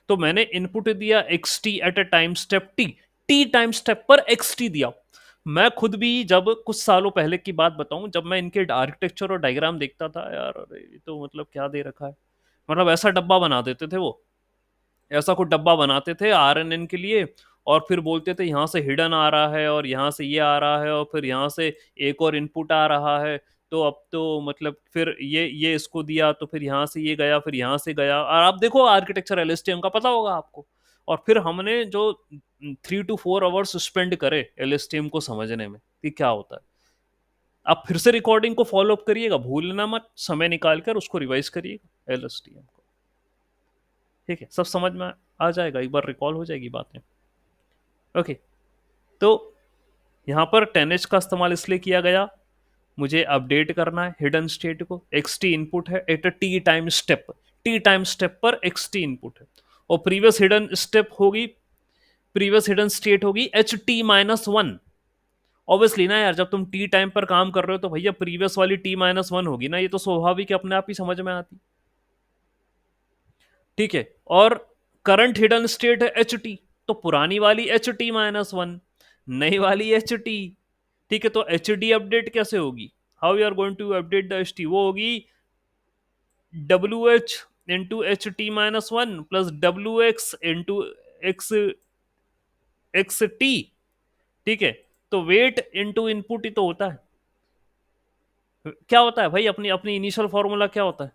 तो मैंने इनपुट दिया x T eight a time step T, T time step पर एक्स टी दिया। मैं खुद भी जब कुछ सालों पहले की बात बताऊं, जब मैं इनके आर्किटेक्चर और डायग्राम देखता था, यार अरे ये तो मतलब क्या दे रखा है, मतलब ऐसा डब्बा बना देते थे वो, ऐसा कुछ डब्बा बनाते थे RNN के लिए, और फिर बोलते थे यहाँ से हिडन आ रहा है और यहाँ से ये आ रहा है और फिर यहाँ से एक और इनपुट आ रहा है। तो अब तो मतलब फिर ये इसको दिया तो फिर यहाँ से ये गया, फिर यहाँ से गया, और आप देखो आर्किटेक्चर LSTM का पता होगा आपको। और फिर हमने जो 3 to 4 आवर्स स्पेंड करे LSTM को समझने में कि क्या होता है। आप फिर से रिकॉर्डिंग को फॉलो अप करिएगा, भूलना मत, समय निकाल कर उसको रिवाइज करिएगा LSTM को। ठीक है, सब समझ में आ जाएगा, एक बार रिकॉल हो जाएगी बातें। ओके, तो यहाँ पर 10H का इस्तेमाल इसलिए किया गया, मुझे अपडेट करना है हिडन स्टेट को, xt इनपुट है at a T time step, T time step पर xt इनपुट है, और प्रीवियस हिडन स्टेप होगी, प्रीवियस हिडन स्टेट होगी HT-1। ऑब्वियसली ना यार, जब तुम टी टाइम पर काम कर रहे हो तो भैया प्रीवियस वाली T-1 होगी ना, ये तो स्वाभाविक है, अपने आप ही समझ में आती। ठीक है, और करंट हिडन स्टेट है HT, तो पुरानी वाली HT-1, नई वाली HT। ठीक है, तो HD अपडेट कैसे होगी, how you are going to update the HT, वो होगी WH into HT-1 plus WX into XT। ठीक है, तो वेट इंटू इनपुट ही तो होता है। क्या होता है भाई, अपनी अपनी इनिशियल फॉर्मूला क्या होता है,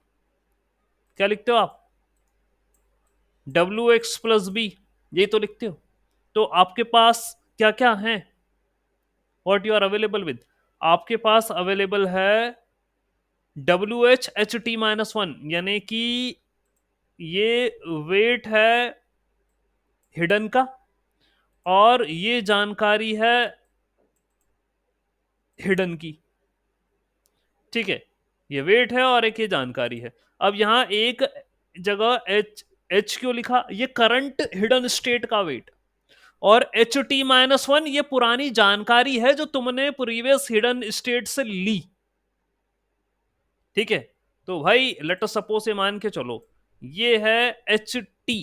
क्या लिखते हो आप, WX प्लस बी, यही तो लिखते हो। तो आपके पास क्या क्या है, what you are available with, आपके पास अवेलेबल है WH HT-1, यानी कि ये वेट है हिडन का, और ये जानकारी है हिडन की। ठीक है, ये वेट है और एक ये जानकारी है। अब यहां एक जगह एच क्यों लिखा, ये करंट हिडन स्टेट का वेट, और HT-1 ये पुरानी जानकारी है जो तुमने प्रीवियस हिडन स्टेट से ली। ठीक है, तो भाई लेट अस सपोज ये मान के चलो, ये है HT,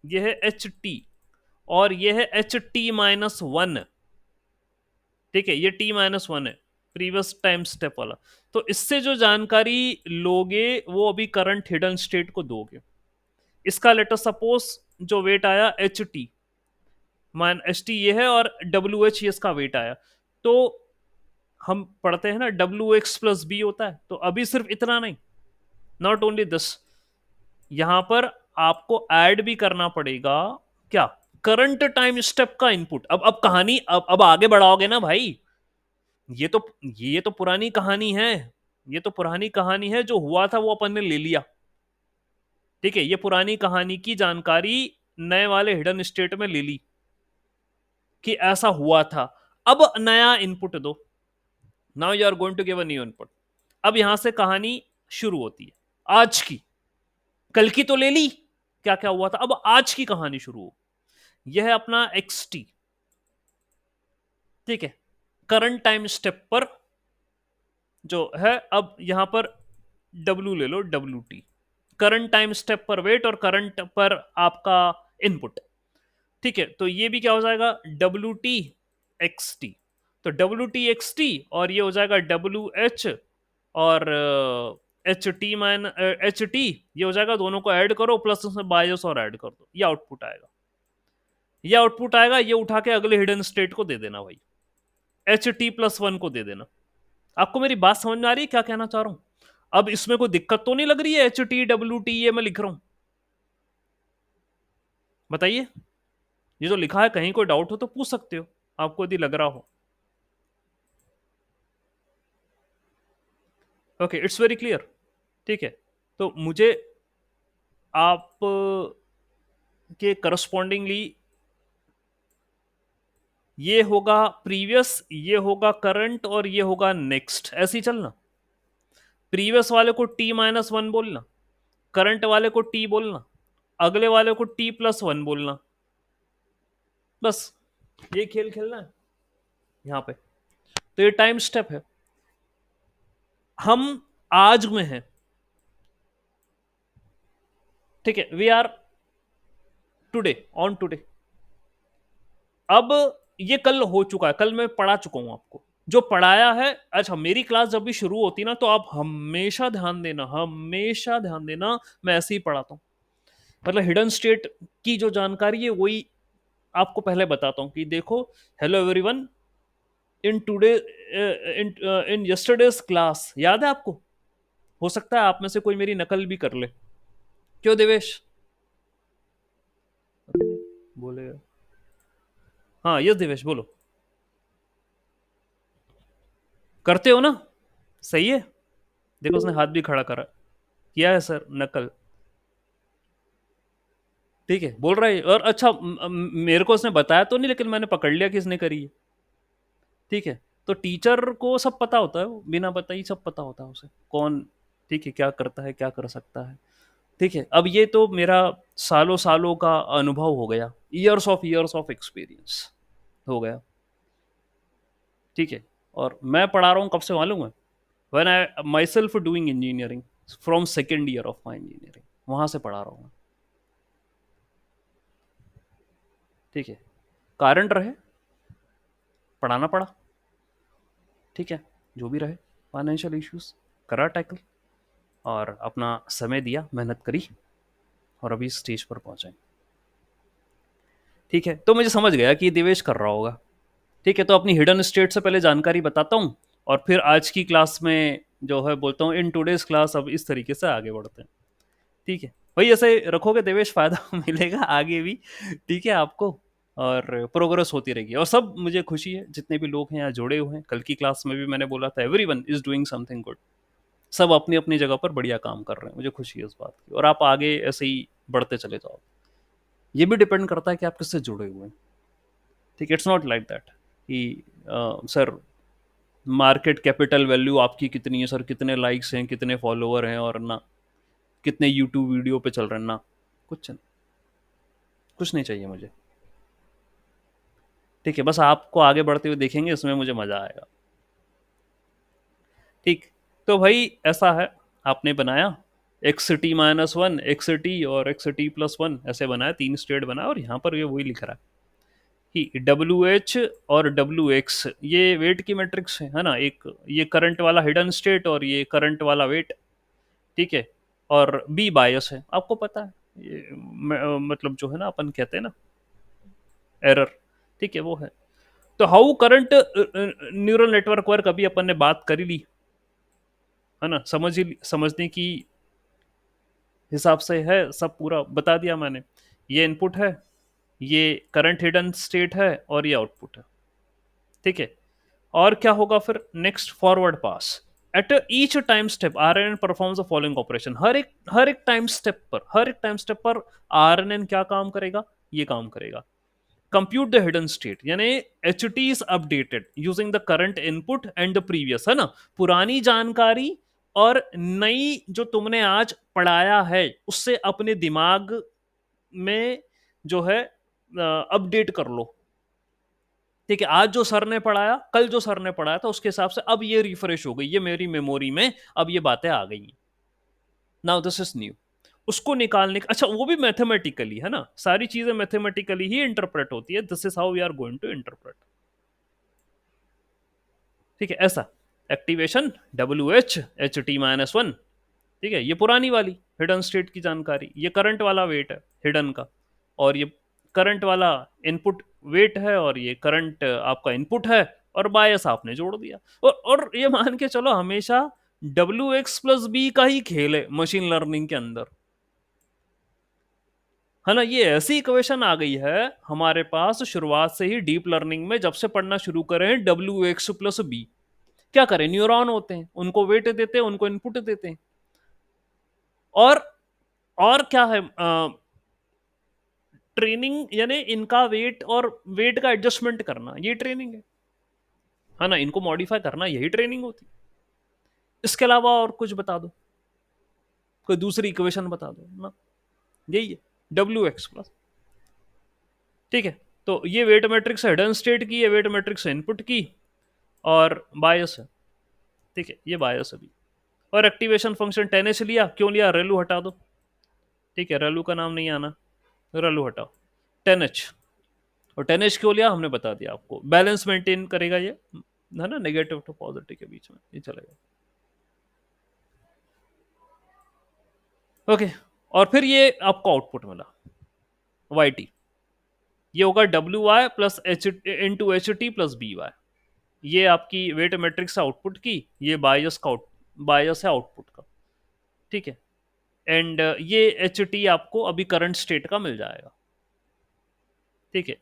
ये है HT, और ये है HT-1। ठीक है, ये T-1 है, प्रीवियस टाइम स्टेप वाला। तो इससे जो जानकारी लोगे वो अभी करंट हिडन स्टेट को दोगे। इसका लेटर सपोज जो वेट आया HT मान HT ये है, और WH ये इसका वेट आया। तो हम पढ़ते हैं ना WX प्लस बी होता है, तो अभी सिर्फ इतना नहीं, नॉट ओनली दिस, यहां पर आपको ऐड भी करना पड़ेगा क्या, करंट टाइम स्टेप का इनपुट। अब कहानी अब आगे बढ़ाओगे ना भाई, ये तो ये तो पुरानी कहानी है, ये तो पुरानी कहानी है, जो हुआ था वो अपन ने ले लिया। ठीक है, ये पुरानी कहानी की जानकारी नए वाले हिडन स्टेट में ले ली कि ऐसा हुआ था। अब नया इनपुट दो, now you are going to give a new input. अब यहां से कहानी शुरू होती है, आज की, कल की तो ले ली क्या क्या हुआ था, अब आज की कहानी शुरू हो। यह है अपना XT। ठीक है, करंट टाइम स्टेप पर जो है, अब यहां पर W ले लो, WT, करंट टाइम स्टेप पर वेट और करंट पर आपका इनपुट। ठीक है, तो ये भी क्या हो जाएगा, डब्ल्यू टी एक्स टी। तो डब्ल्यू टी एक्स टी और ये हो जाएगा डब्ल्यू एच और H T mine H T, ये हो जाएगा, दोनों को ऐड करो प्लस उसमें बायोस और ऐड कर दो, ये आउटपुट आएगा। ये आउटपुट आएगा, ये उठा के अगले हिडन स्टेट को दे देना भाई, एच टी प्लस वन को दे देना। आपको मेरी बात समझ में आ रही है क्या कहना चाह रहा हूं? अब इसमें कोई दिक्कत तो नहीं लग रही है, एच टी डब्ल्यू टी ये मैं लिख रहा हूं, बताइए। ये जो लिखा है, कहीं कोई डाउट हो तो पूछ सकते हो, आपको यदि लग रहा हो। Okay, it's very clear. ठीक है, तो मुझे आप के करस्पॉन्डिंगली ये होगा प्रीवियस, ये होगा करंट और ये होगा नेक्स्ट, ऐसे ही चलना। प्रीवियस वाले को टी माइनस वन बोलना, करंट वाले को टी बोलना, अगले वाले को टी प्लस वन बोलना, बस ये खेल खेलना है यहां पे। तो ये टाइम स्टेप है, हम आज में हैं। ठीक है, we are today, on today. अब ये कल हो चुका है, कल मैं पढ़ा चुका हूं आपको जो पढ़ाया है। अच्छा, मेरी क्लास जब भी शुरू होती ना, तो आप हमेशा ध्यान देना, हमेशा ध्यान देना, मैं ऐसे ही पढ़ाता हूं। मतलब हिडन स्टेट की जो जानकारी है वही आपको पहले बताता हूं कि देखो, hello everyone, in today in yesterday's class, याद है आपको? हो सकता है आप में से कोई मेरी नकल भी कर ले। क्यों देवेश? बोलेगा। हाँ, यस देवेश, बोलो। करते हो ना? सही है। देखो, उसने हाथ भी खड़ा करा, किया है सर नकल। ठीक है, बोल रहा है। और अच्छा, मेरे को उसने बताया तो नहीं, लेकिन मैंने पकड़ लिया कि इसने करी है। ठीक है, तो टीचर को सब पता होता है, वो बिना बताई सब पता होता है उसे, कौन ठीक है क्या करता है, क्या कर सकता है। ठीक है, अब ये तो मेरा सालों सालों का अनुभव हो गया, ईयर्स ऑफ एक्सपीरियंस हो गया। ठीक है, और मैं पढ़ा रहा हूँ कब से मालूम है? When I my self doing engineering from second year of my engineering, वहां से पढ़ा रहा हूँ मैं। ठीक है, कारण रहे, पढ़ाना पड़ा। ठीक है, जो भी रहे, फाइनेंशियल इश्यूज करा टैकल, और अपना समय दिया, मेहनत करी, और अभी स्टेज पर पहुंचे। ठीक है, तो मुझे समझ गया कि ये दिवेश कर रहा होगा। ठीक है, तो अपनी हिडन स्टेट से पहले जानकारी बताता हूँ, और फिर आज की क्लास में जो है बोलता हूँ, इन टुडेज क्लास अब इस तरीके से आगे बढ़ते हैं। ठीक है भाई, ऐसे रखोगे देवेश, फायदा मिलेगा आगे भी। ठीक है आपको, और प्रोग्रेस होती रहेगी। और सब, मुझे खुशी है जितने भी लोग हैं यहाँ जुड़े हुए हैं, कल की क्लास में भी मैंने बोला था, everyone is doing something good. सब अपनी अपनी जगह पर बढ़िया काम कर रहे हैं, मुझे खुशी है उस बात की, और आप आगे ऐसे ही बढ़ते चले जाओ। ये भी डिपेंड करता है कि आप किससे जुड़े हुए हैं। ठीक है, इट्स नॉट लाइक दैट कि सर मार्केट कैपिटल वैल्यू आपकी कितनी है सर, कितने लाइक्स हैं, कितने फॉलोअर हैं, और ना कितने यूट्यूब वीडियो पे चल रहे हैं, ना कुछ नहीं, कुछ नहीं चाहिए मुझे। ठीक है, बस आपको आगे बढ़ते हुए देखेंगे, इसमें मुझे मजा आएगा। ठीक, तो भाई ऐसा है, आपने बनाया x T minus one, x T और एक्स टी प्लस वन, ऐसे बनाया, तीन स्टेट बनाया, और यहाँ पर ये वही लिख रहा है कि डब्ल्यू एच और डब्ल्यू एक्स ये वेट की मैट्रिक्स है ना, एक ये करंट वाला हिडन स्टेट और ये करंट वाला वेट। ठीक है, और बी बायस है, आपको पता है ये मतलब जो है ना, अपन कहते हैं ना एरर। ठीक है, वो है। तो how current neural network work, अभी अपन ने बात करी ली है ना, समझने की हिसाब से है, सब पूरा बता दिया मैंने। ये इनपुट है, ये करंट हिडन स्टेट है, और ये आउटपुट है। ठीक है, और क्या होगा फिर next, forward pass at each time step R N N performs the following operation. हर एक टाइम स्टेप पर आर एन एन क्या काम करेगा, ये काम करेगा। कंप्यूट द हिडन स्टेट, यानी H T is updated using the current input and the previous, है ना, पुरानी जानकारी और नई जो तुमने आज पढ़ाया है उससे अपने दिमाग में जो है अपडेट कर लो। ठीक है, आज जो सर ने पढ़ाया, कल जो सर ने पढ़ाया था, उसके हिसाब से अब ये रिफ्रेश हो गई, ये मेरी मेमोरी में अब ये बातें आ गई। Now this is new. उसको निकालने का, अच्छा वो भी मैथमेटिकली है ना, सारी चीजें मैथमेटिकली ही इंटरप्रेट होती है, this is how we are going to interpret. ठीक है, ऐसा एक्टिवेशन WH HT-1, ठीक है, ये पुरानी वाली हिडन स्टेट की जानकारी, ये करंट वाला वेट है हिडन का, और ये करंट वाला इनपुट वेट है, और ये करंट आपका इनपुट है, और बायस आपने जोड़ दिया। और ये मान के चलो हमेशा WX+B का ही खेल है मशीन लर्निंग के अंदर, है ना। ये ऐसी इक्वेशन आ गई है हमारे पास शुरुआत से ही डीप लर्निंग में, जब से पढ़ना शुरू करें WX+B। क्या करें, न्यूरॉन होते हैं, उनको वेट देते हैं, उनको इनपुट देते हैं, और और क्या है, ट्रेनिंग यानी इनका वेट और वेट का एडजस्टमेंट करना, ये ट्रेनिंग है ना, इनको मॉडिफाई करना, यही ट्रेनिंग होती है। इसके अलावा और कुछ बता दो, कोई दूसरी इक्वेशन बता दो ना, यही है WX+। ठीक है, तो ये वेट मैट्रिक्स है हिडन स्टेट की, ये वेट मैट्रिक्स है इनपुट की, और बायस है। ठीक है, ये बायस अभी, और एक्टिवेशन फंक्शन 10H लिया, क्यों लिया, रेलू हटा दो। ठीक है, रेलू का नाम नहीं आना, रेलू हटाओ, 10H। और 10H क्यों लिया हमने बता दिया आपको, बैलेंस मेंटेन करेगा ये, है ना, नेगेटिव टू पॉजिटिव के बीच में ये चलेगा। ओके, और फिर ये आपको आउटपुट मिला YT, ये होगा WY प्लस HT+BY, ये आपकी वेट मैट्रिक्स आउटपुट की, ये बायस का बायस है आउटपुट का। ठीक है, एंड ये HT आपको अभी करंट स्टेट का मिल जाएगा। ठीक है,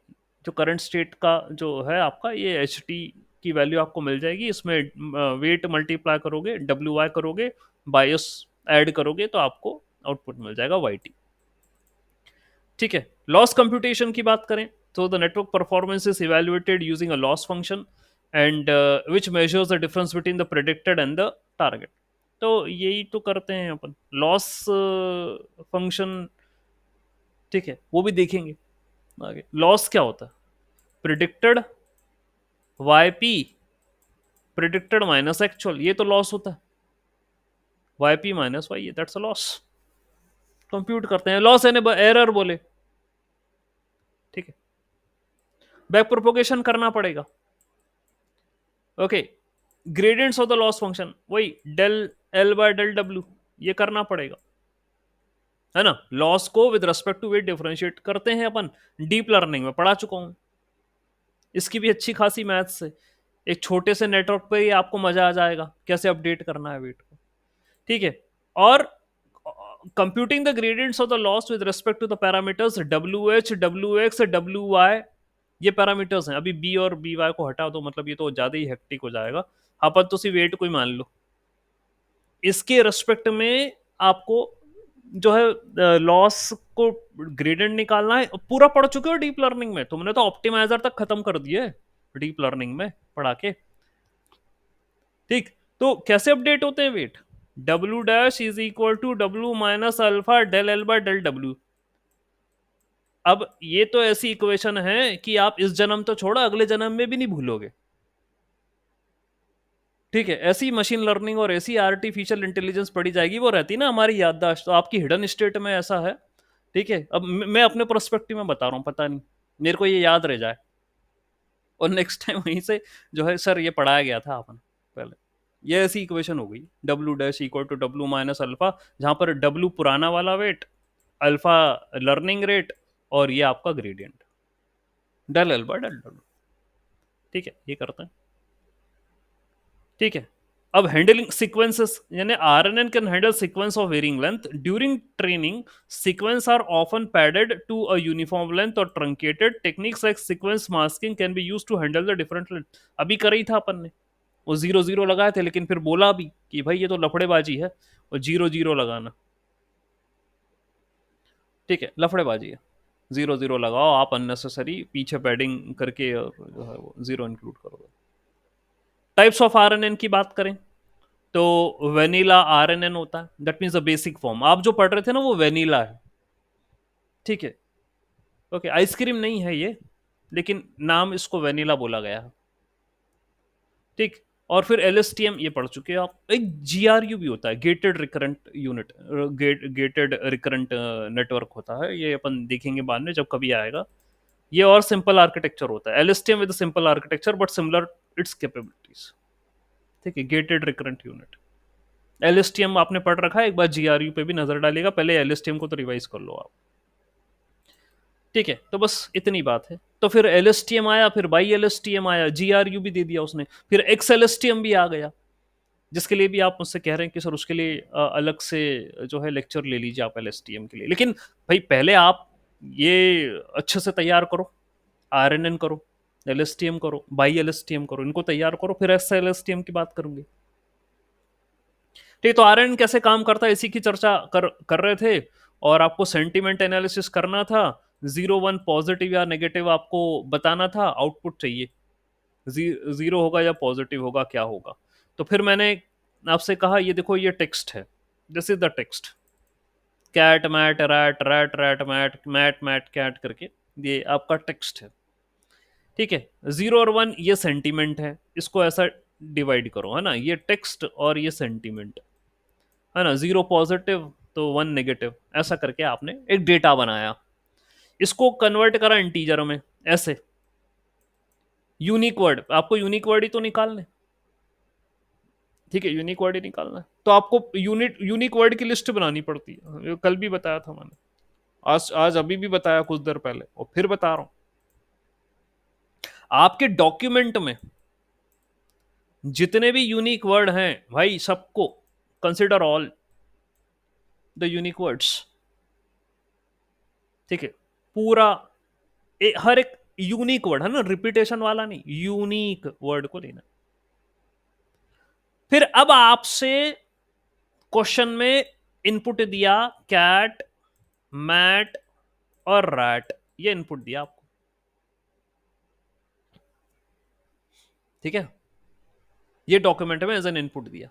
जो करंट स्टेट का जो है आपका, ये HT की वैल्यू आपको मिल जाएगी, इसमें वेट मल्टीप्लाई करोगे, WY करोगे, बायस ऐड करोगे, तो आपको आउटपुट मिल जाएगा YT। ठीक है, लॉस कंप्यूटेशन की बात करें तो the network performance is evaluated using a loss function and which measures the difference between the predicted and the target. तो यही तो करते हैं अपन, लॉस फंक्शन। ठीक है, वो भी देखेंगे आगे, लॉस क्या होता है, predicted YP predicted minus actual, ये तो लॉस होता है, YP minus Y, that's a loss. Compute करते हैं, लॉस यानी एरर बोले। ठीक है, बैक प्रोपोगेशन करना पड़ेगा। Okay, gradients of the loss function, वही डेल L/del W, ये करना पड़ेगा, है ना। लॉस को with respect to weight differentiate करते हैं अपन, डीप लर्निंग में पढ़ा चुका हूं, इसकी भी अच्छी खासी मैथ्स है। एक छोटे से नेटवर्क पे ही आपको मजा आ जाएगा कैसे अपडेट करना है वेट को। ठीक है, और computing the gradients of the loss with respect to the parameters WH WX WY, ये पैरामीटर्स हैं। अभी B और BY को हटा दो, मतलब ये तो ज्यादा ही हेक्टिक हो जाएगा, अपन तो सिर्फ वेट को ही मान लो। इसके रेस्पेक्ट में आपको जो है लॉस को ग्रेडियंट निकालना है। पूरा पढ़ चुके हो डीप लर्निंग में, तुमने तो ऑप्टिमाइजर तक खत्म कर दिए डीप लर्निंग में पढ़ा के। ठीक, तो कैसे अपडेट होते हैं wait, W'=W-α del L/del W। अब ये तो ऐसी इक्वेशन है कि आप इस जन्म तो छोड़ो, अगले जन्म में भी नहीं भूलोगे। ठीक है, ऐसी मशीन लर्निंग और ऐसी आर्टिफिशियल इंटेलिजेंस पढ़ी जाएगी, वो रहती ना हमारी याददाश्त, तो आपकी हिडन स्टेट में ऐसा है। ठीक है, अब मैं अपने पर्सपेक्टिव में बता रहा हूँ, पता नहीं मेरे को ये याद रह जाए, और नेक्स्ट टाइम वहीं से जो है, सर ये पढ़ाया गया था अपन पहले, ये ऐसी इक्वेशन हो गई, W'=W-α, जहां पर W पुराना वाला वेट, अल्फा लर्निंग रेट, और ये आपका ग्रेडियंट del L/del W। ठीक है, ये करते हैं। ठीक है, अब हैंडलिंग सीक्वेंसेस, यानी RNN can handle sequence of varying length during training, sequence are often padded to a uniform length और truncated, techniques like sequence masking can be used to handle the different length. अभी कर ही था अपन ने, वो 0 0 लगाए थे, लेकिन फिर बोला भी कि भाई ये तो लफड़ेबाजी है, और 0 0 लगाना। ठीक है, लफड़ेबाजी है, 0 0 लगाओ आप अननेसेसरी, पीछे पैडिंग करके, और जो है वो 0 इंक्लूड करोगे। टाइप्स ऑफ RNN की बात करें तो वेनिला RNN होता है, that means the basic form, आप जो पढ़ रहे थे ना वो वेनिला है। ठीक है, ओके, आइसक्रीम नहीं है ये, लेकिन नाम इसको वेनिला बोला गया है। ठीक, और फिर LSTM ये पढ़ चुके हैं आप। एक GRU भी होता है, gated recurrent unit, gated recurrent network होता है, ये अपन देखेंगे बाद में जब कभी आएगा। ये और सिंपल आर्किटेक्चर होता है, LSTM with simple architecture but similar it's capabilities. ठीक है, गेटेड रिकरेंट यूनिट। LSTM आपने पढ़ रखा है, एक बार GRU पे भी नजर डालिएगा, पहले LSTM को तो रिवाइज कर लो आप। ठीक है, तो बस इतनी बात है। तो फिर LSTM आया, फिर बाई LSTM आया, GRU भी दे दिया उसने, फिर XLSTM भी आ गया, जिसके लिए भी आप मुझसे कह रहे हैं कि सर उसके लिए अलग से जो है लेक्चर ले लीजिए आप LSTM के लिए। लेकिन भाई पहले आप ये अच्छे से तैयार करो, RNN करो, LSTM करो, बाई LSTM करो, इनको तैयार करो, फिर XLSTM की बात करूंगी। ठीक, तो RNN कैसे काम करता है इसी की चर्चा कर रहे थे, और आपको सेंटीमेंट एनालिसिस करना था, 0 1 पॉजिटिव या नेगेटिव आपको बताना था, आउटपुट चाहिए, 0 होगा या पॉजिटिव होगा, क्या होगा। तो फिर मैंने आपसे कहा ये देखो ये टेक्स्ट है, this is the text, cat mat rat rat rat mat mat mat cat करके ये आपका टेक्स्ट है। ठीक है, 0 और 1 ये सेंटीमेंट है, इसको ऐसा डिवाइड करो, है ना, ये टेक्स्ट और ये सेंटीमेंट, है ना, 0 पॉजिटिव तो 1 नेगेटिव, ऐसा करके आपने एक डेटा बनाया, इसको कन्वर्ट करा इंटीजर में ऐसे। यूनिक वर्ड, आपको यूनिक वर्ड ही तो निकालने, ठीक है, यूनिक वर्ड ही निकालना है, तो आपको यूनिक वर्ड की लिस्ट बनानी पड़ती है, ये कल भी बताया था मैंने, आज आज अभी भी बताया कुछ देर पहले, और फिर बता रहा हूं। आपके डॉक्यूमेंट में जितने भी यूनिक वर्ड हैं भाई, सबको consider all the unique words. ठीक है, पूरा हर एक यूनिक वर्ड है ना, रिपीटेशन वाला नहीं, यूनिक वर्ड को लेना। फिर अब आपसे क्वेश्चन में इनपुट दिया कैट, मैट और रैट, ये इनपुट दिया आपको। ठीक है, ये डॉक्यूमेंट में एज एन इनपुट दिया।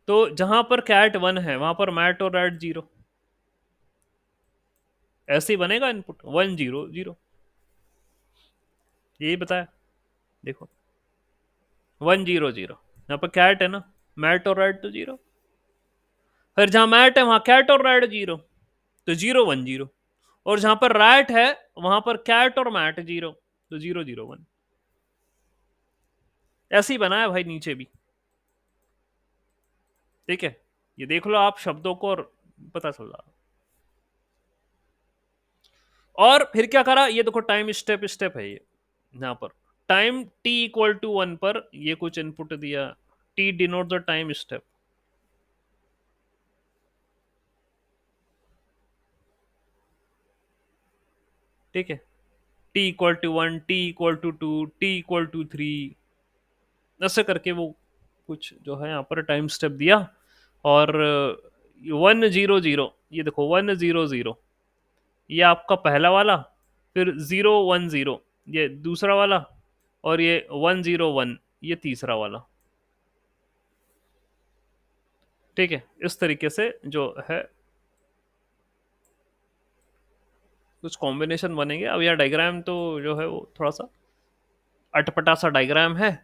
तो जहां पर कैट 1 है वहां पर मैट और रैट 0, ऐसे ही बनेगा इनपुट 1 0 0, यही बताया। देखो 1 0 0, यहां पर कैट है ना, मैट और रैट तो 0, फिर जहां मैट है वहां कैट और रैट 0, तो 0 1 0, और जहां पर रैट है वहां पर कैट और मैट 0, तो 0 0 1, ऐसे ही बनाया भाई नीचे भी। ठीक है, ये देख लो आप शब्दों को और पता चल रहा। और फिर क्या करा, ये देखो टाइम स्टेप स्टेप है ये, यहां पर टाइम t=1 पर ये कुछ इनपुट दिया, t denote the time step. ठीक है, t=1, t=2, t=3, ऐसे करके वो कुछ जो है यहाँ पर टाइम स्टेप दिया। और 1 0 0, ये देखो 1 0 0, ये आपका पहला वाला, फिर 0 1 0 ये दूसरा वाला, और ये 1 0 1 ये तीसरा वाला। ठीक है, इस तरीके से जो है कुछ कॉम्बिनेशन बनेंगे। अब यह डायग्राम तो जो है वो थोड़ा सा अटपटा सा डायग्राम है,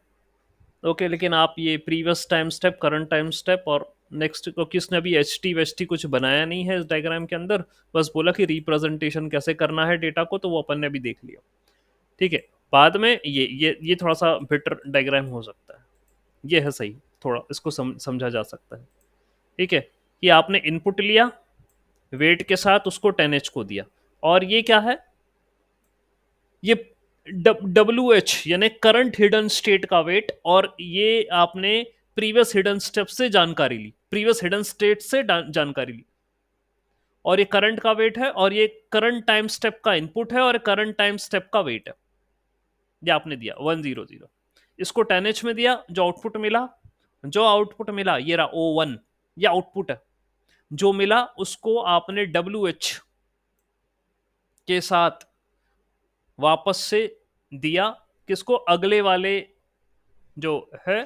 ओके, लेकिन आप ये previous time step, current time step और नेक्स्ट, क्योंकि इसने अभी एच टी वेच टी कुछ बनाया नहीं है इस डायग्राम के अंदर, बस बोला कि रिप्रेजेंटेशन कैसे करना है डेटा को, तो वो अपन ने भी देख लिया। ठीक है, बाद में ये थोड़ा सा बेटर डायग्राम हो सकता है, ये है सही, थोड़ा इसको समझा जा सकता है। ठीक है, कि आपने इनपुट लिया वेट के साथ, उसको 10H को दिया, और ये क्या है, ये WH यानी करंट हिडन स्टेट का वेट, और ये आपने प्रीवियस हिडन स्टेप से जानकारी ली, प्रीवियस हिडन स्टेट से जानकारी ली, और ये करंट का वेट है, और ये करंट टाइम स्टेप का इनपुट है, और करंट टाइम स्टेप का वेट है, ये आपने दिया 1 0 0। इसको 10H में दिया, जो आउटपुट मिला ये रहा O1, ये आउटपुट है, जो मिला उसको आपने WH के साथ वापस से दिया, किसको, अगले वाले जो है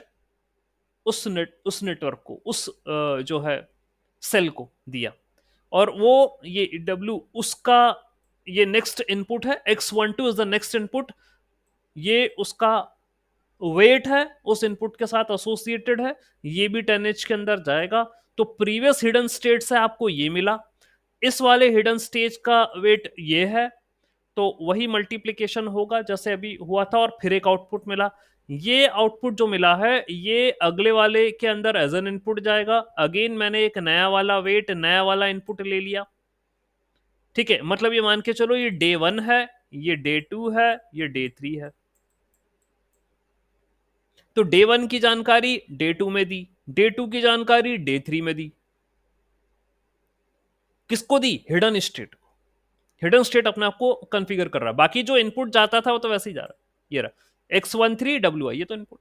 उस नेटवर्क को, उस जो है सेल को दिया, और वो ये W उसका ये नेक्स्ट इनपुट है, X12 is the next input, ये उसका वेट है उस इनपुट के साथ एसोसिएटेड है, ये भी 10H के अंदर जाएगा। तो प्रीवियस हिडन स्टेट से आपको ये मिला, इस वाले हिडन स्टेज का वेट ये है, तो वही मल्टीप्लिकेशन होगा जैसे अभी हुआ था, और फिर एक आउटपुट मिला। ये आउटपुट जो मिला है ये अगले वाले के अंदर एज एन इनपुट जाएगा। अगेन मैंने एक नया वाला वेट, नया वाला इनपुट ले लिया, ठीक है। मतलब ये मान के चलो ये डे 1 है, ये डे 2 है, ये डे 3 है। तो डे 1 की जानकारी डे 2 में दी, डे 2 की जानकारी डे 3 में दी। किसको दी? Hidden state. हिडन स्टेट अपने आप को कॉन्फ़िगर कर रहा है, बाकी जो इनपुट जाता था वो तो वैसे ही जा रहा है। ये रहा X13WI, ये तो इनपुट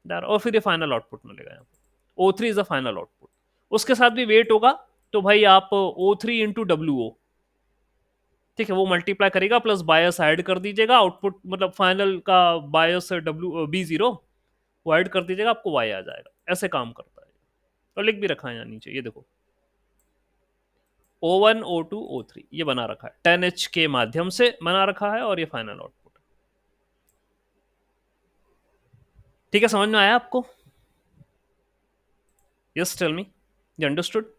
जा रहा, और फिर ये फाइनल आउटपुट मिलेगा यहाँ पे। O3 is the final output. उसके साथ भी वेट होगा, तो भाई आप O3 इंटू WO, ठीक है, वो मल्टीप्लाई करेगा, प्लस बायस ऐड कर दीजिएगा, आउटपुट मतलब फाइनल का बायस B0 वो ऐड कर दीजिएगा, आपको Y आ जाएगा। ऐसे काम करता है। और लिख भी रखा है यहाँ नीचे, ये देखो O1 O2 O3 ये बना रखा है, 10H के माध्यम से बना रखा है, और ये फाइनल आउटपुट। ठीक है, समझ में आया आपको? Yes, tell me, you understood?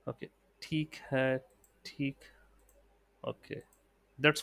Okay, ठीक है, ठीक, ओके, दैट्स